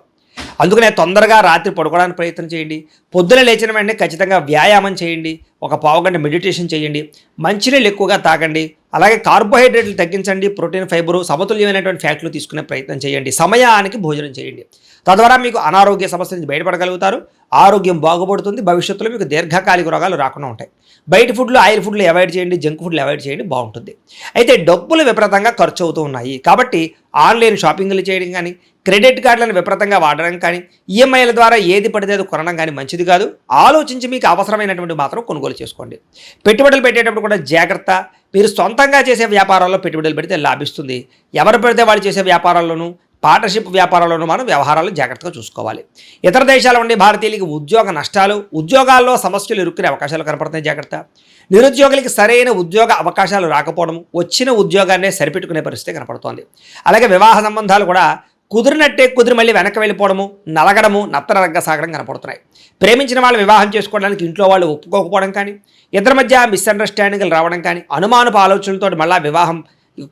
అందుకనే తొందరగా రాత్రి పడుకోవడానికి ప్రయత్నం చేయండి. పొద్దున లేచిన వెంటనే ఖచ్చితంగా వ్యాయామం చేయండి. ఒక పావుగంట మెడిటేషన్ చేయండి. మంచినీళ్ళు ఎక్కువగా తాగండి. అలాగే కార్బోహైడ్రేట్లు తగ్గించండి. ప్రోటీన్, ఫైబరు, సమతుల్యమైనటువంటి ఫ్యాట్లు తీసుకునే ప్రయత్నం చేయండి. సమయానికి భోజనం చేయండి. తద్వారా మీకు అనారోగ్య సమస్య నుంచి బయటపడగలుగుతారు. ఆరోగ్యం బాగుపడుతుంది. భవిష్యత్తులో మీకు దీర్ఘకాలిక రోగాలు రాకుండా ఉంటాయి. బయట ఫుడ్లు, ఆయిల్ ఫుడ్లు అవాయిడ్ చేయండి, జంక్ ఫుడ్లు అవాయిడ్ చేయండి, బాగుంటుంది. అయితే డబ్బులు విపరీతంగా ఖర్చు అవుతూ ఉన్నాయి కాబట్టి ఆన్లైన్ షాపింగ్లు చేయడం కానీ, క్రెడిట్ కార్డులను విపరీతంగా వాడడం కానీ, ఈఎంఐల ద్వారా ఏది పడితే అది కొనడం కానీ మంచిది కాదు. ఆలోచించి మీకు అవసరమైనటువంటి మాత్రం కొనుగోలు చేసుకోండి. పెట్టుబడులు పెట్టేటప్పుడు కూడా జాగ్రత్త. మీరు సొంతంగా చేసే వ్యాపారాల్లో పెట్టుబడులు పెడితే లాభిస్తుంది. ఎవరు పెడితే వాళ్ళు చేసే వ్యాపారాల్లోనూ, పార్ట్నర్షిప్ వ్యాపారాల్లోనూ మనం వ్యవహారాలు జాగ్రత్తగా చూసుకోవాలి. ఇతర దేశాల ఉండే భారతీయులకి ఉద్యోగ నష్టాలు, ఉద్యోగాల్లో సమస్యలు ఇరుక్కునే అవకాశాలు కనపడుతున్నాయి. జాగ్రత్త. నిరుద్యోగులకి సరైన ఉద్యోగ అవకాశాలు రాకపోవడం, వచ్చిన ఉద్యోగాన్నే సరిపెట్టుకునే పరిస్థితి కనపడుతోంది. అలాగే వివాహ సంబంధాలు కూడా కుదిరినట్టే కుదిరి మళ్ళీ వెనక్కి వెళ్ళిపోవడము, నలగడము, నత్తనరగ్గా సాగడం కనపడుతున్నాయి. ప్రేమించిన వాళ్ళు వివాహం చేసుకోవడానికి ఇంట్లో వాళ్ళు ఒప్పుకోకపోవడం కానీ, ఇద్దరి మధ్య మిస్అండర్స్టాండింగ్లు రావడం కానీ, అనుమానపు ఆలోచనలతో మళ్ళీ వివాహం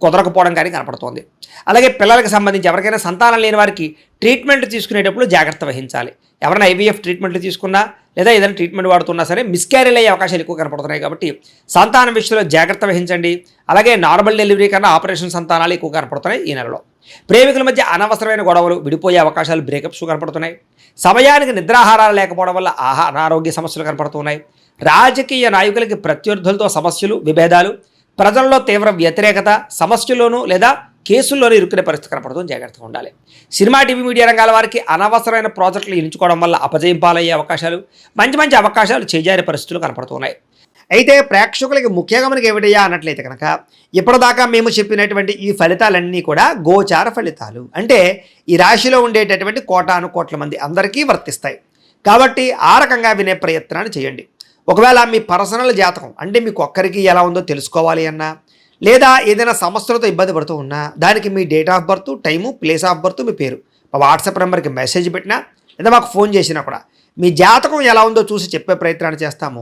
కుదరకపోవడం కానీ కనపడుతోంది. అలాగే పిల్లలకు సంబంధించి ఎవరికైనా సంతానం లేని వారికి ట్రీట్మెంట్ తీసుకునేటప్పుడు జాగ్రత్త వహించాలి. ఎవరైనా ఐవీఎఫ్ ట్రీట్మెంట్లు తీసుకున్నా లేదా ఏదైనా ట్రీట్మెంట్ వాడుతున్నా సరే మిస్క్యారీలు అయ్యే అవకాశాలు ఎక్కువ కనపడుతున్నాయి కాబట్టి సంతానం విషయంలో జాగ్రత్త వహించండి. అలాగే నార్మల్ డెలివరీ కన్నా ఆపరేషన్ సంతానాలు ఎక్కువ కనపడుతున్నాయి ఈ నెలలో. ప్రేమికుల మధ్య అనవసరమైన గొడవలు, విడిపోయే అవకాశాలు, బ్రేకప్స్ కనపడుతున్నాయి. సమయానికి నిద్రాహారాలు లేకపోవడం వల్ల అనారోగ్య సమస్యలు కనపడుతున్నాయి. రాజకీయ నాయకులకి ప్రత్యర్థులతో సమస్యలు, విభేదాలు, ప్రజల్లో తీవ్ర వ్యతిరేకత, సమస్యల్లోనూ లేదా కేసుల్లోనూ ఇరుక్కునే పరిస్థితి కనపడుతుంది. జాగ్రత్తగా ఉండాలి. సినిమా, టీవీ, మీడియా రంగాల వారికి అనవసరమైన ప్రాజెక్టులు ఎంచుకోవడం వల్ల అపజయం పాలయ్యే అవకాశాలు, మంచి మంచి అవకాశాలు చేజారే పరిస్థితులు కనపడుతున్నాయి. అయితే ప్రేక్షకులకి ముఖ్యంగా మనకి ఏమిటయ్యా అన్నట్లయితే కనుక ఇప్పటిదాకా మేము చెప్పినటువంటి ఈ ఫలితాలన్నీ కూడా గోచార ఫలితాలు. అంటే ఈ రాశిలో ఉండేటటువంటి కోటాను కోట్ల మంది అందరికీ వర్తిస్తాయి. కాబట్టి ఆ రకంగా వినే ప్రయత్నాన్ని చేయండి. ఒకవేళ మీ పర్సనల్ జాతకం అంటే మీకు ఒక్కరికి ఎలా ఉందో తెలుసుకోవాలి అన్నా, లేదా ఏదైనా సమస్యలతో ఇబ్బంది పడుతూ ఉన్నా దానికి మీ date of birth, time, place of birth, మీ పేరు మా వాట్సాప్ నెంబర్కి మెసేజ్ పెట్టినా లేదా మాకు ఫోన్ చేసినా కూడా మీ జాతకం ఎలా ఉందో చూసి చెప్పే ప్రయత్నాన్ని చేస్తాము.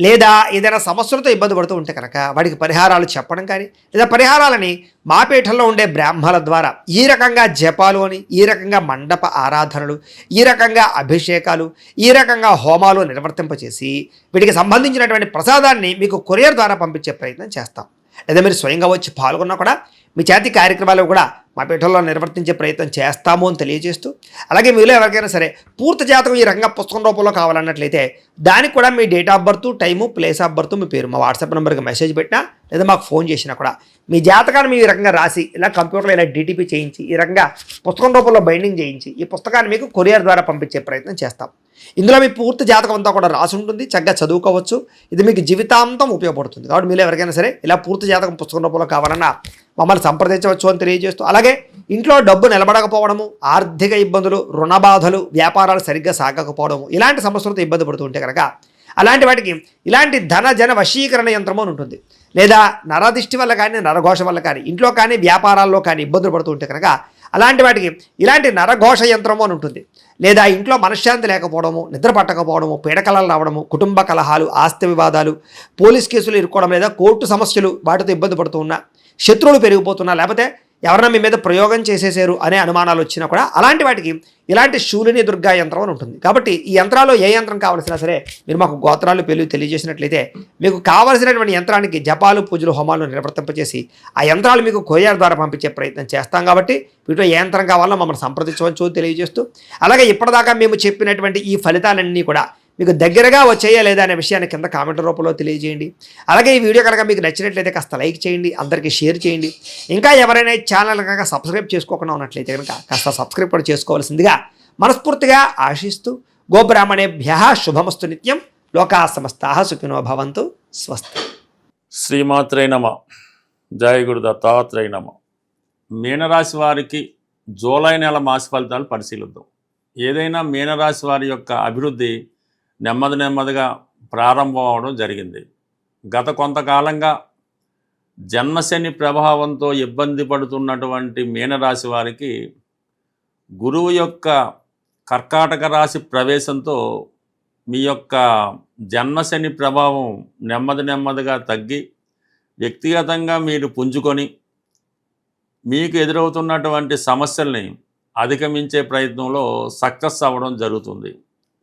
లేదా ఏదైనా సమస్యలతో ఇబ్బంది పడుతూ ఉంటే కనుక వాడికి పరిహారాలు చెప్పడం కానీ, లేదా పరిహారాలని మా పీఠంలో ఉండే బ్రాహ్మణుల ద్వారా ఈ రకంగా జపాలు అని, ఈ రకంగా మండప ఆరాధనలు, ఈ రకంగా అభిషేకాలు, ఈ రకంగా హోమాలు నిర్వర్తింపచేసి వీటికి సంబంధించినటువంటి ప్రసాదాన్ని మీకు కొరియర్ ద్వారా పంపించే ప్రయత్నం చేస్తాం. లేదా మీరు స్వయంగా వచ్చి పాల్గొన్నా కూడా మీ చేతి కార్యక్రమాలు కూడా మా పీఠంలో నిర్వర్తించే ప్రయత్నం చేస్తాము అని తెలియజేస్తూ, అలాగే మీలో ఎవరికైనా సరే పూర్తి జాతకం ఈ రకంగా పుస్తకం రూపంలో కావాలన్నట్లయితే దానికి కూడా మీ date of birth, time, place of birth, మీ పేరు మా వాట్సాప్ నెంబర్కి మెసేజ్ పెట్టినా లేదా మాకు ఫోన్ చేసినా కూడా మీ జాతకాన్ని మీ రకంగా రాసి ఇలా కంప్యూటర్లో ఇలా డీటీపీ చేయించి ఈ రకంగా పుస్తకం రూపంలో బైండింగ్ చేయించి ఈ పుస్తకాన్ని మీకు కొరియర్ ద్వారా పంపించే ప్రయత్నం చేస్తాం. ఇందులో మీ పూర్తి జాతకం అంతా కూడా రాసి ఉంటుంది. చక్కగా చదువుకోవచ్చు. ఇది మీకు జీవితాంతం ఉపయోగపడుతుంది. కాబట్టి మీరు ఎవరికైనా సరే ఇలా పూర్తి జాతకం పుస్తకం రూపంలో కావాలన్నా మమ్మల్ని సంప్రదించవచ్చు అని తెలియజేస్తూ, అలాగే ఇంట్లో డబ్బు నిలబడకపోవడము, ఆర్థిక ఇబ్బందులు, రుణ బాధలు, వ్యాపారాలు సరిగ్గా సాగకపోవడము, ఇలాంటి సమస్యలతో ఇబ్బంది పడుతూ ఉంటే కనుక అలాంటి వాటికి ఇలాంటి ధన జన వశీకరణ యంత్రము అని ఉంటుంది. లేదా నరదిష్టి వల్ల కానీ, నరఘోష వల్ల కానీ, ఇంట్లో కానీ వ్యాపారాల్లో కానీ ఇబ్బందులు పడుతూ ఉంటే కనుక అలాంటి వాటికి ఇలాంటి నరఘోష యంత్రము అని ఉంటుంది. లేదా ఇంట్లో మనశ్శాంతి లేకపోవడము, నిద్ర పట్టకపోవడము, పీడకలలు రావడము, కుటుంబ కలహాలు, ఆస్తి వివాదాలు, పోలీస్ కేసులు ఇరుక్కోవడం, లేదా కోర్టు సమస్యలు, వాటితో ఇబ్బంది పడుతూ ఉన్నా, శత్రువులు పెరిగిపోతున్నా, లేకపోతే ఎవరైనా మీ మీద ప్రయోగం చేసేసారు అనే అనుమానాలు వచ్చినా కూడా అలాంటి వాటికి ఇలాంటి శూలిని దుర్గా యంత్రం అని ఉంటుంది. కాబట్టి ఈ యంత్రాల్లో ఏ యంత్రం కావాల్సినా సరే మీరు మాకు గోత్రాలు పేర్లు తెలియజేసినట్లయితే మీకు కావాల్సినటువంటి యంత్రానికి జపాలు, పూజలు, హోమాలు నిర్వర్తింపజేసి ఆ యంత్రాలు మీకు కొరియర్ ద్వారా పంపించే ప్రయత్నం చేస్తాం. కాబట్టి వీటిలో ఏ యంత్రం కావాలో మమ్మల్ని సంప్రదించవచ్చు తెలియజేస్తూ, అలాగే ఇప్పటిదాకా మేము చెప్పినటువంటి ఈ ఫలితాలన్నీ కూడా మీకు దగ్గరగా వచ్చేయా లేదా అనే విషయాన్ని కింద కామెంట్ రూపంలో తెలియజేయండి. అలాగే ఈ వీడియో కనుక మీకు నచ్చినట్లయితే కాస్త లైక్ చేయండి, అందరికీ షేర్ చేయండి. ఇంకా ఎవరైనా ఛానల్ కనుక సబ్స్క్రైబ్ చేసుకోకుండా ఉన్నట్లయితే కనుక కాస్త సబ్స్క్రైబ్ కూడా చేసుకోవాల్సిందిగా మనస్ఫూర్తిగా ఆశిస్తూ, గోబ్రాహ్మణేభ్యః శుభమస్తు నిత్యం, లోకాః సమస్తాః సుఖినో భవంతు. స్వస్తి. శ్రీమాత్రే నమః. జయ గురు దత్తాత్రేయ నమః. మీనరాశి వారికి జూలై నెల మాస ఫలితాలు పరిశీలిద్దాం. ఏదైనా మీనరాశి వారి యొక్క అభివృద్ధి నెమ్మదిగా ప్రారంభం అవడం జరిగింది. గత కొంతకాలంగా జన్మశని ప్రభావంతో ఇబ్బంది పడుతున్నటువంటి మీనరాశి వారికి గురువు యొక్క కర్కాటక రాశి ప్రవేశంతో మీ యొక్క జన్మశని ప్రభావం నెమ్మదిగా తగ్గి వ్యక్తిగతంగా మీరు పుంజుకొని మీకు ఎదురవుతున్నటువంటి సమస్యల్ని అధిగమించే ప్రయత్నంలో సక్సెస్ అవ్వడం జరుగుతుంది.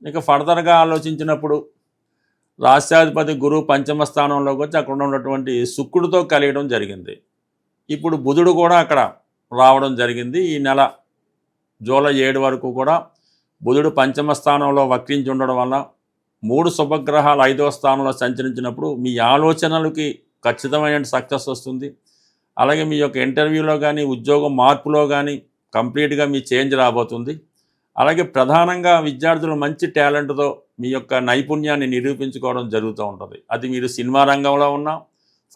ఇక ఫర్దర్గా ఆలోచించినప్పుడు రాష్ట్రాధిపతి గురువు పంచమ స్థానంలోకి వచ్చి అక్కడ ఉన్నటువంటి శుక్రుడితో కలియడం జరిగింది. ఇప్పుడు బుధుడు కూడా అక్కడ రావడం జరిగింది. ఈ నెల జూలై 7 వరకు కూడా బుధుడు పంచమ స్థానంలో వక్రించి ఉండడం వల్ల 3 శుభగ్రహాలు 5వ స్థానంలో సంచరించినప్పుడు మీ ఆలోచనలకి ఖచ్చితమైన సక్సెస్ వస్తుంది. అలాగే మీ యొక్క ఇంటర్వ్యూలో కానీ ఉద్యోగం మార్పులో కానీ కంప్లీట్గా మీ చేంజ్ రాబోతుంది. అలాగే ప్రధానంగా విద్యార్థులు మంచి టాలెంట్తో మీ యొక్క నైపుణ్యాన్ని నిరూపించుకోవడం జరుగుతూ ఉంటుంది. అది మీరు సినిమా రంగంలో ఉన్నా,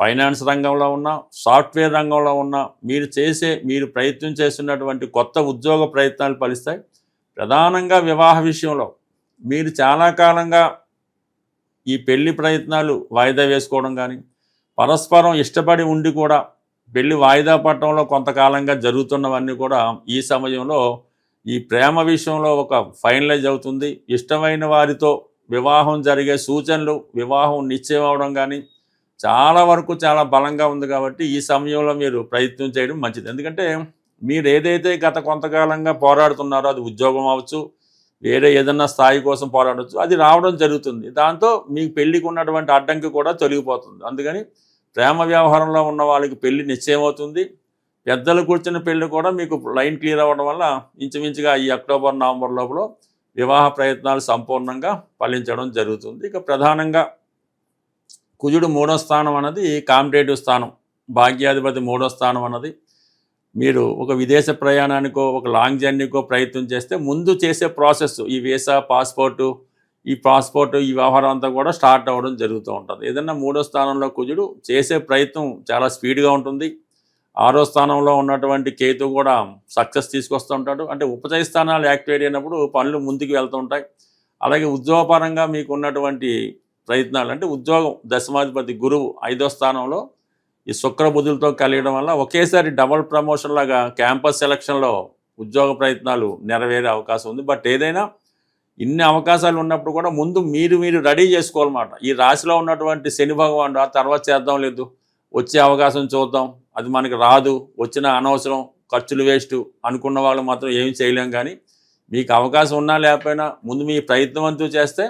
ఫైనాన్స్ రంగంలో ఉన్నా, సాఫ్ట్వేర్ రంగంలో ఉన్నా, మీరు ప్రయత్నం చేస్తున్నటువంటి కొత్త ఉద్యోగ ప్రయత్నాలు ఫలిస్తాయి. ప్రధానంగా వివాహ విషయంలో మీరు చాలా కాలంగా ఈ పెళ్లి ప్రయత్నాలు వాయిదా వేసుకోవడం కానీ, పరస్పరం ఇష్టపడి ఉండి కూడా పెళ్లి వాయిదా పడటంలో కొంతకాలంగా జరుగుతున్నవన్నీ కూడా ఈ సమయంలో ఈ ప్రేమ విషయంలో ఒక ఫైనలైజ్ అవుతుంది. ఇష్టమైన వారితో వివాహం జరిగే సూచనలు, వివాహం నిశ్చయం అవడం కానీ చాలా వరకు చాలా బలంగా ఉంది. కాబట్టి ఈ సమయంలో మీరు ప్రయత్నం చేయడం మంచిది. ఎందుకంటే మీరు ఏదైతే గత కొంతకాలంగా పోరాడుతున్నారో, అది ఉద్యోగం అవ్వచ్చు, వేరే ఏదన్నా స్థాయి కోసం పోరాడవచ్చు, అది రావడం జరుగుతుంది. దాంతో మీకు పెళ్లికి ఉన్నటువంటి అడ్డంకి కూడా తొలగిపోతుంది. అందుకని ప్రేమ వ్యవహారంలో ఉన్న వాళ్ళకి పెళ్లి నిశ్చయం అవుతుంది. పెద్దలు కూర్చున్న పెళ్లి కూడా మీకు లైన్ క్లియర్ అవ్వడం వల్ల ఇంచుమించుగా ఈ అక్టోబర్ నవంబర్ లోపల వివాహ ప్రయత్నాలు సంపూర్ణంగా ఫలించడం జరుగుతుంది. ఇక ప్రధానంగా కుజుడు 3వ స్థానం అన్నది కాంపిటేటివ్ స్థానం. భాగ్యాధిపతి 3వ స్థానం అన్నది మీరు ఒక విదేశ ప్రయాణానికో ఒక లాంగ్ జర్నీకో ప్రయత్నం చేస్తే ముందు చేసే ప్రాసెస్ ఈ వీసా, పాస్పోర్టు ఈ వ్యవహారం అంతా కూడా స్టార్ట్ అవ్వడం జరుగుతూ ఉంటుంది. ఏదన్నా 3వ స్థానంలో కుజుడు చేసే ప్రయత్నం చాలా స్పీడ్గా ఉంటుంది. 6వ స్థానంలో ఉన్నటువంటి కేతు కూడా సక్సెస్ తీసుకొస్తూ ఉంటాడు. అంటే ఉపచయ స్థానాలు యాక్టివేట్ అయినప్పుడు పనులు ముందుకు వెళ్తూ ఉంటాయి. అలాగే ఉద్యోగపరంగా మీకు ఉన్నటువంటి ప్రయత్నాలు అంటే ఉద్యోగం దశమాధిపతి గురువు 5వ స్థానంలో ఈ శుక్ర బుధులతో కలియడం వల్ల ఒకేసారి డబుల్ ప్రమోషన్ లాగా క్యాంపస్ సెలక్షన్లో ఉద్యోగ ప్రయత్నాలు నెరవేరే అవకాశం ఉంది. బట్ ఏదైనా ఇన్ని అవకాశాలు ఉన్నప్పుడు కూడా ముందు మీరు రెడీ చేసుకోవాలన్నమాట. ఈ రాశిలో ఉన్నటువంటి శని భగవానుడు ఆ తర్వాత చేద్దాం, లేదు వచ్చే అవకాశం చూద్దాం, అది మనకి రాదు, వచ్చిన అనవసరం ఖర్చులు వేస్ట్ అనుకున్న వాళ్ళు మాత్రం ఏమి చేయలేం. కానీ మీకు అవకాశం ఉన్నా లేకపోయినా ముందు మీ ప్రయత్నం అంటూ చేస్తే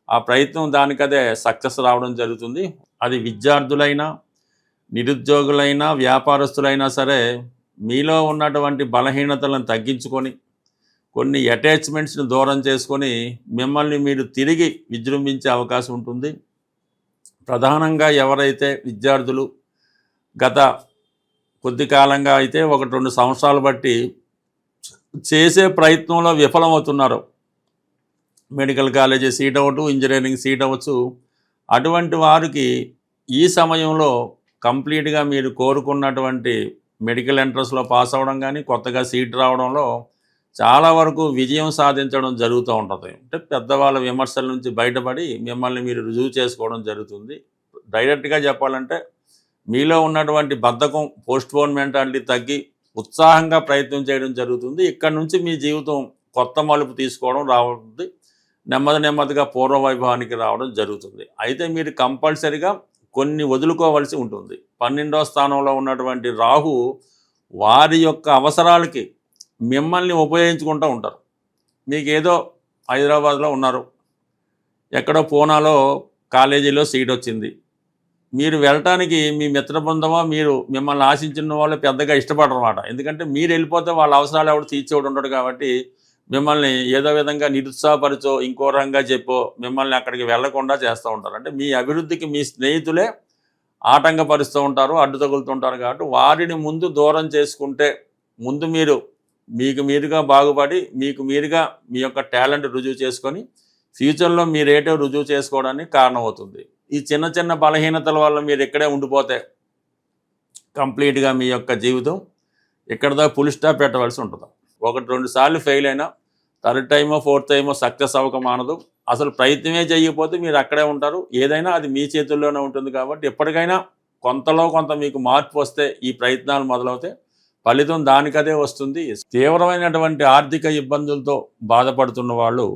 ఆ ప్రయత్నం దానికదే సక్సెస్ రావడం జరుగుతుంది. అది విద్యార్థులైనా, నిరుద్యోగులైనా, వ్యాపారస్తులైనా సరే మీలో ఉన్నటువంటి బలహీనతలను తగ్గించుకొని కొన్ని అటాచ్మెంట్స్ని దూరం చేసుకొని మిమ్మల్ని మీరు తిరిగి విజృంభించే అవకాశం ఉంటుంది. ప్రధానంగా ఎవరైతే విద్యార్థులు గత కొద్ది కాలంగా అయితే 1-2 సంవత్సరాలు బట్టి చేసే ప్రయత్నంలో విఫలమవుతున్నారో, మెడికల్ కాలేజీ సీట్ అవ్వచ్చు, ఇంజనీరింగ్ సీట్ అవ్వచ్చు, అటువంటి వారికి ఈ సమయంలో కంప్లీట్గా మీరు కోరుకున్నటువంటి మెడికల్ ఎంట్రన్స్లో పాస్ అవ్వడం కానీ, కొత్తగా సీట్ రావడంలో చాలా వరకు విజయం సాధించడం జరుగుతూ ఉంటుంది. అంటే పెద్దవాళ్ళ విమర్శల నుంచి బయటపడి మిమ్మల్ని మీరు రుజువు చేసుకోవడం జరుగుతుంది. డైరెక్ట్గా చెప్పాలంటే మీలో ఉన్నటువంటి బద్ధకం, పోస్ట్పోన్మెంట్ అంటే తగ్గి ఉత్సాహంగా ప్రయత్నం చేయడం జరుగుతుంది. ఇక్కడ నుంచి మీ జీవితం కొత్త మలుపు తీసుకోవడం రావడం, నెమ్మదిగా పూర్వ వైభవానికి రావడం జరుగుతుంది. అయితే మీరు కంపల్సరిగా కొన్ని వదులుకోవాల్సి ఉంటుంది. 12వ స్థానంలో ఉన్నటువంటి రాహు వారి యొక్క అవసరాలకి మిమ్మల్ని ఉపయోగించుకుంటూ ఉంటారు. మీకు ఏదో హైదరాబాద్లో ఉన్నారు, ఎక్కడో పూనాలో కాలేజీలో సీట్ వచ్చింది, మీరు వెళ్ళటానికి మీ మిత్ర బృందమో మీరు మిమ్మల్ని ఆశించిన వాళ్ళు పెద్దగా ఇష్టపడరన్నమాట. ఎందుకంటే మీరు వెళ్ళిపోతే వాళ్ళ అవసరాలు ఎవరు తీర్చేవాడు ఉండడు. కాబట్టి మిమ్మల్ని ఏదో విధంగా నిరుత్సాహపరిచో ఇంకో రంగా చెప్పో మిమ్మల్ని అక్కడికి వెళ్లకుండా చేస్తూ ఉంటారు. అంటే మీ అభివృద్ధికి మీ స్నేహితులే ఆటంకపరుస్తూ ఉంటారు, అడ్డు తగులుతుంటారు. కాబట్టి వారిని ముందు దూరం చేసుకుంటే ముందు మీకు మీరుగా బాగుపడి మీకు మీరుగా మీ యొక్క టాలెంట్ రుజువు చేసుకొని ఫ్యూచర్లో మీరేటో రుజువు చేసుకోవడానికి కారణమవుతుంది. ఈ చిన్న బలహీనతల వల్ల మీరు ఇక్కడే ఉండిపోతే కంప్లీట్గా మీ యొక్క జీవితం ఇక్కడదా ఫుల్ స్టాప్ పెట్టవలసి ఉంటుంది. 1-2 సార్లు ఫెయిల్ అయినా థర్డ్ టైమో 4th టైమో సక్సెస్ అవ్వక మానదు. అసలు ప్రయత్నమే చేయకపోతే మీరు అక్కడే ఉంటారు. ఏదైనా అది మీ చేతుల్లోనే ఉంటుంది. కాబట్టి ఎప్పటికైనా కొంతలో కొంత మీకు మార్పు వస్తే ఈ ప్రయత్నాలు మొదలవుతాయి, ఫలితం దానికదే వస్తుంది. తీవ్రమైనటువంటి ఆర్థిక ఇబ్బందులతో బాధపడుతున్న వాళ్ళు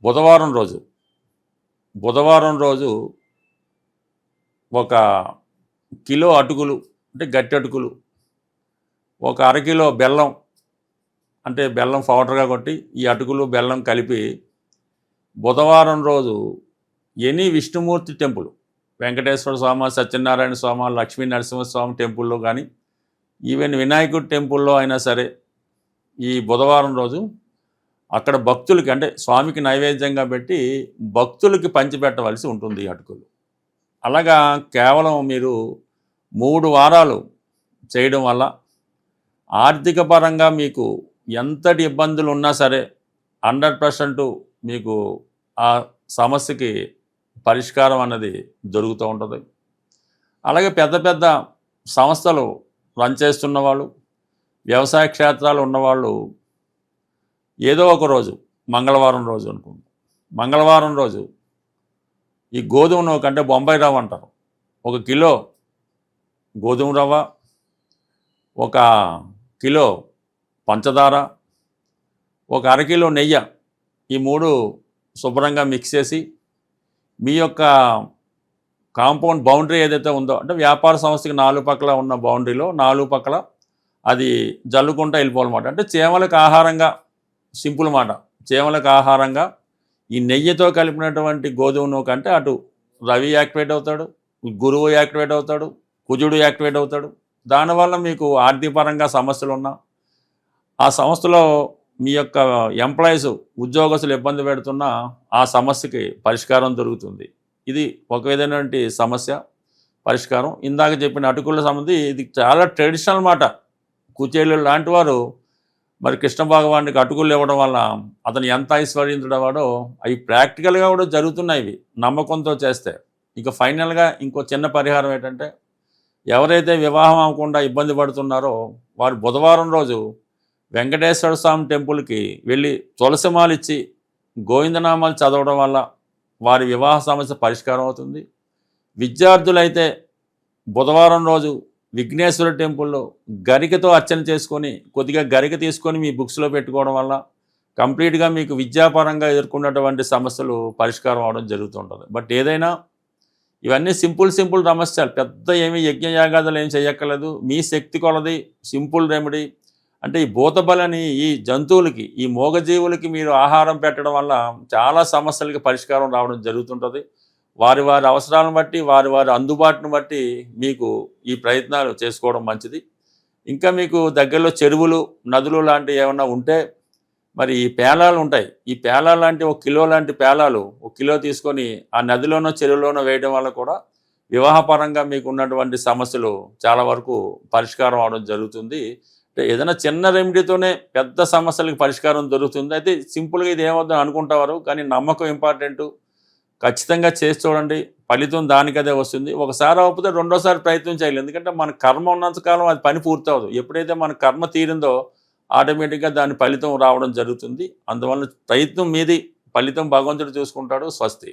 బుధవారం రోజు 1 కిలో అటుకులు అంటే గట్టి అటుకులు, 1 అరకిలో బెల్లం అంటే బెల్లం పౌడర్గా కొట్టి ఈ అటుకులు బెల్లం కలిపి బుధవారం రోజు ఎనీ విష్ణుమూర్తి టెంపుల్, వెంకటేశ్వర స్వామి, సత్యనారాయణ స్వామి, లక్ష్మీ నరసింహస్వామి టెంపుల్లో కానీ ఈవెన్ వినాయకుడి టెంపుల్లో అయినా సరే ఈ బుధవారం రోజు అక్కడ భక్తులకి అంటే స్వామికి నైవేద్యంగా పెట్టి భక్తులకి పంచిపెట్టవలసి ఉంటుంది ఈ అటుకులు. అలాగా కేవలం మీరు 3 వారాలు చేయడం వల్ల ఆర్థిక పరంగా మీకు ఎంతటి ఇబ్బందులు ఉన్నా సరే 100% మీకు ఆ సమస్యకి పరిష్కారం అన్నది దొరుకుతూ ఉంటుంది. అలాగే పెద్ద పెద్ద సంస్థలు రన్ చేస్తున్న వాళ్ళు, వ్యవసాయ క్షేత్రాలు ఉన్నవాళ్ళు ఏదో ఒక రోజు మంగళవారం రోజు అనుకుంటాం, మంగళవారం రోజు ఈ గోధుమ నూక అంటే బొంబాయి రవ్వ అంటారు, 1 కిలో గోధుమ రవ్వ, 1 కిలో పంచదార, 1 అరకిలో నెయ్యి, ఈ 3 శుభ్రంగా మిక్స్ చేసి మీ యొక్క కాంపౌండ్ బౌండరీ ఏదైతే ఉందో అంటే వ్యాపార సంస్థకి 4 పక్కల ఉన్న బౌండరీలో 4 పక్కల అది జల్లుకుంటూ వెళ్ళిపోవాలన్నమాట. అంటే చీమలకు ఆహారంగా, సింపుల్ మాట, చీమలకు ఆహారంగా ఈ నెయ్యితో కలిపినటువంటి గోధుమ నూక అంటే అటు రవి యాక్టివేట్ అవుతాడు, గురువు యాక్టివేట్ అవుతాడు, కుజుడు యాక్టివేట్ అవుతాడు. దానివల్ల మీకు ఆర్థికపరంగా సమస్యలు ఉన్నా, ఆ సంస్థలో మీ యొక్క ఎంప్లాయీస్ ఉద్యోగస్తులు ఇబ్బంది పెడుతున్నా ఆ సమస్యకి పరిష్కారం దొరుకుతుంది. ఇది ఒక విధమైనటువంటి సమస్య పరిష్కారం. ఇందాక చెప్పిన అటుకుల సంబంధి ఇది చాలా ట్రెడిషనల్ మాట. కుచేలు లాంటి వారు మరి కృష్ణ భగవానికి అటుకులు ఇవ్వడం వల్ల అతను ఎంత ఐశ్వర్యంతుడవాడో అవి ప్రాక్టికల్గా కూడా జరుగుతున్నాయి. ఇవి నమ్మకంతో చేస్తే. ఇక ఫైనల్గా ఇంకో చిన్న పరిహారం ఏంటంటే, ఎవరైతే వివాహం అవ్వకుండా ఇబ్బంది పడుతున్నారో వారు బుధవారం రోజు వెంకటేశ్వర స్వామి టెంపుల్కి వెళ్ళి తులసిమాలు ఇచ్చి గోవిందనామాలు చదవడం వల్ల వారి వివాహ సమస్య పరిష్కారం అవుతుంది. విద్యార్థులైతే బుధవారం రోజు విఘ్నేశ్వర టెంపుల్లో గరికతో అర్చన చేసుకొని కొద్దిగా గరిక తీసుకొని మీ బుక్స్లో పెట్టుకోవడం వల్ల కంప్లీట్గా మీకు విద్యాపరంగా ఎదుర్కొన్నటువంటి సమస్యలు పరిష్కారం అవడం జరుగుతుంటుంది. బట్ ఏదైనా ఇవన్నీ సింపుల్ సమస్యలు, పెద్ద ఏమీ యజ్ఞయాగాదులు ఏం చేయక్కర్లేదు. మీ శక్తి కొలది సింపుల్ రెమెడీ. అంటే ఈ భూతబలని ఈ జంతువులకి, ఈ మూగజీవులకి మీరు ఆహారం పెట్టడం వల్ల చాలా సమస్యలకి పరిష్కారం రావడం జరుగుతుంటుంది. వారి వారి అవసరాలను బట్టి, వారి వారి అందుబాటును బట్టి మీకు ఈ ప్రయత్నాలు చేసుకోవడం మంచిది. ఇంకా మీకు దగ్గరలో చెరువులు, నదులు లాంటివి ఏమైనా ఉంటే మరి ఈ పేలాలు ఉంటాయి. ఈ పేలాలు లాంటి 1 కిలో లాంటి పేలాలు 1 కిలో తీసుకొని ఆ నదిలోనో చెరువులోనో వేయడం వల్ల కూడా వివాహపరంగా మీకు ఉన్నటువంటి సమస్యలు చాలా వరకు పరిష్కారం అవడం జరుగుతుంది. ఏదైనా చిన్న రెమెడీతోనే పెద్ద సమస్యలకు పరిష్కారం దొరుకుతుంది. అయితే సింపుల్గా ఇది ఏమవుతుందని అనుకుంటారు, కానీ నమ్మకం ఇంపార్టెంటు. ఖచ్చితంగా చేసి చూడండి, ఫలితం దానికదే వస్తుంది. ఒకసారి అవ్వకపోతే రెండోసారి ప్రయత్నం చేయాలి. ఎందుకంటే మన కర్మ ఉన్నంతకాలం అది పని పూర్తవదు. ఎప్పుడైతే మన కర్మ తీరిందో ఆటోమేటిక్గా దాని ఫలితం రావడం జరుగుతుంది. అందువల్ల ప్రయత్నం మీది, ఫలితం భగవంతుడు చూసుకుంటాడు. స్వస్తి.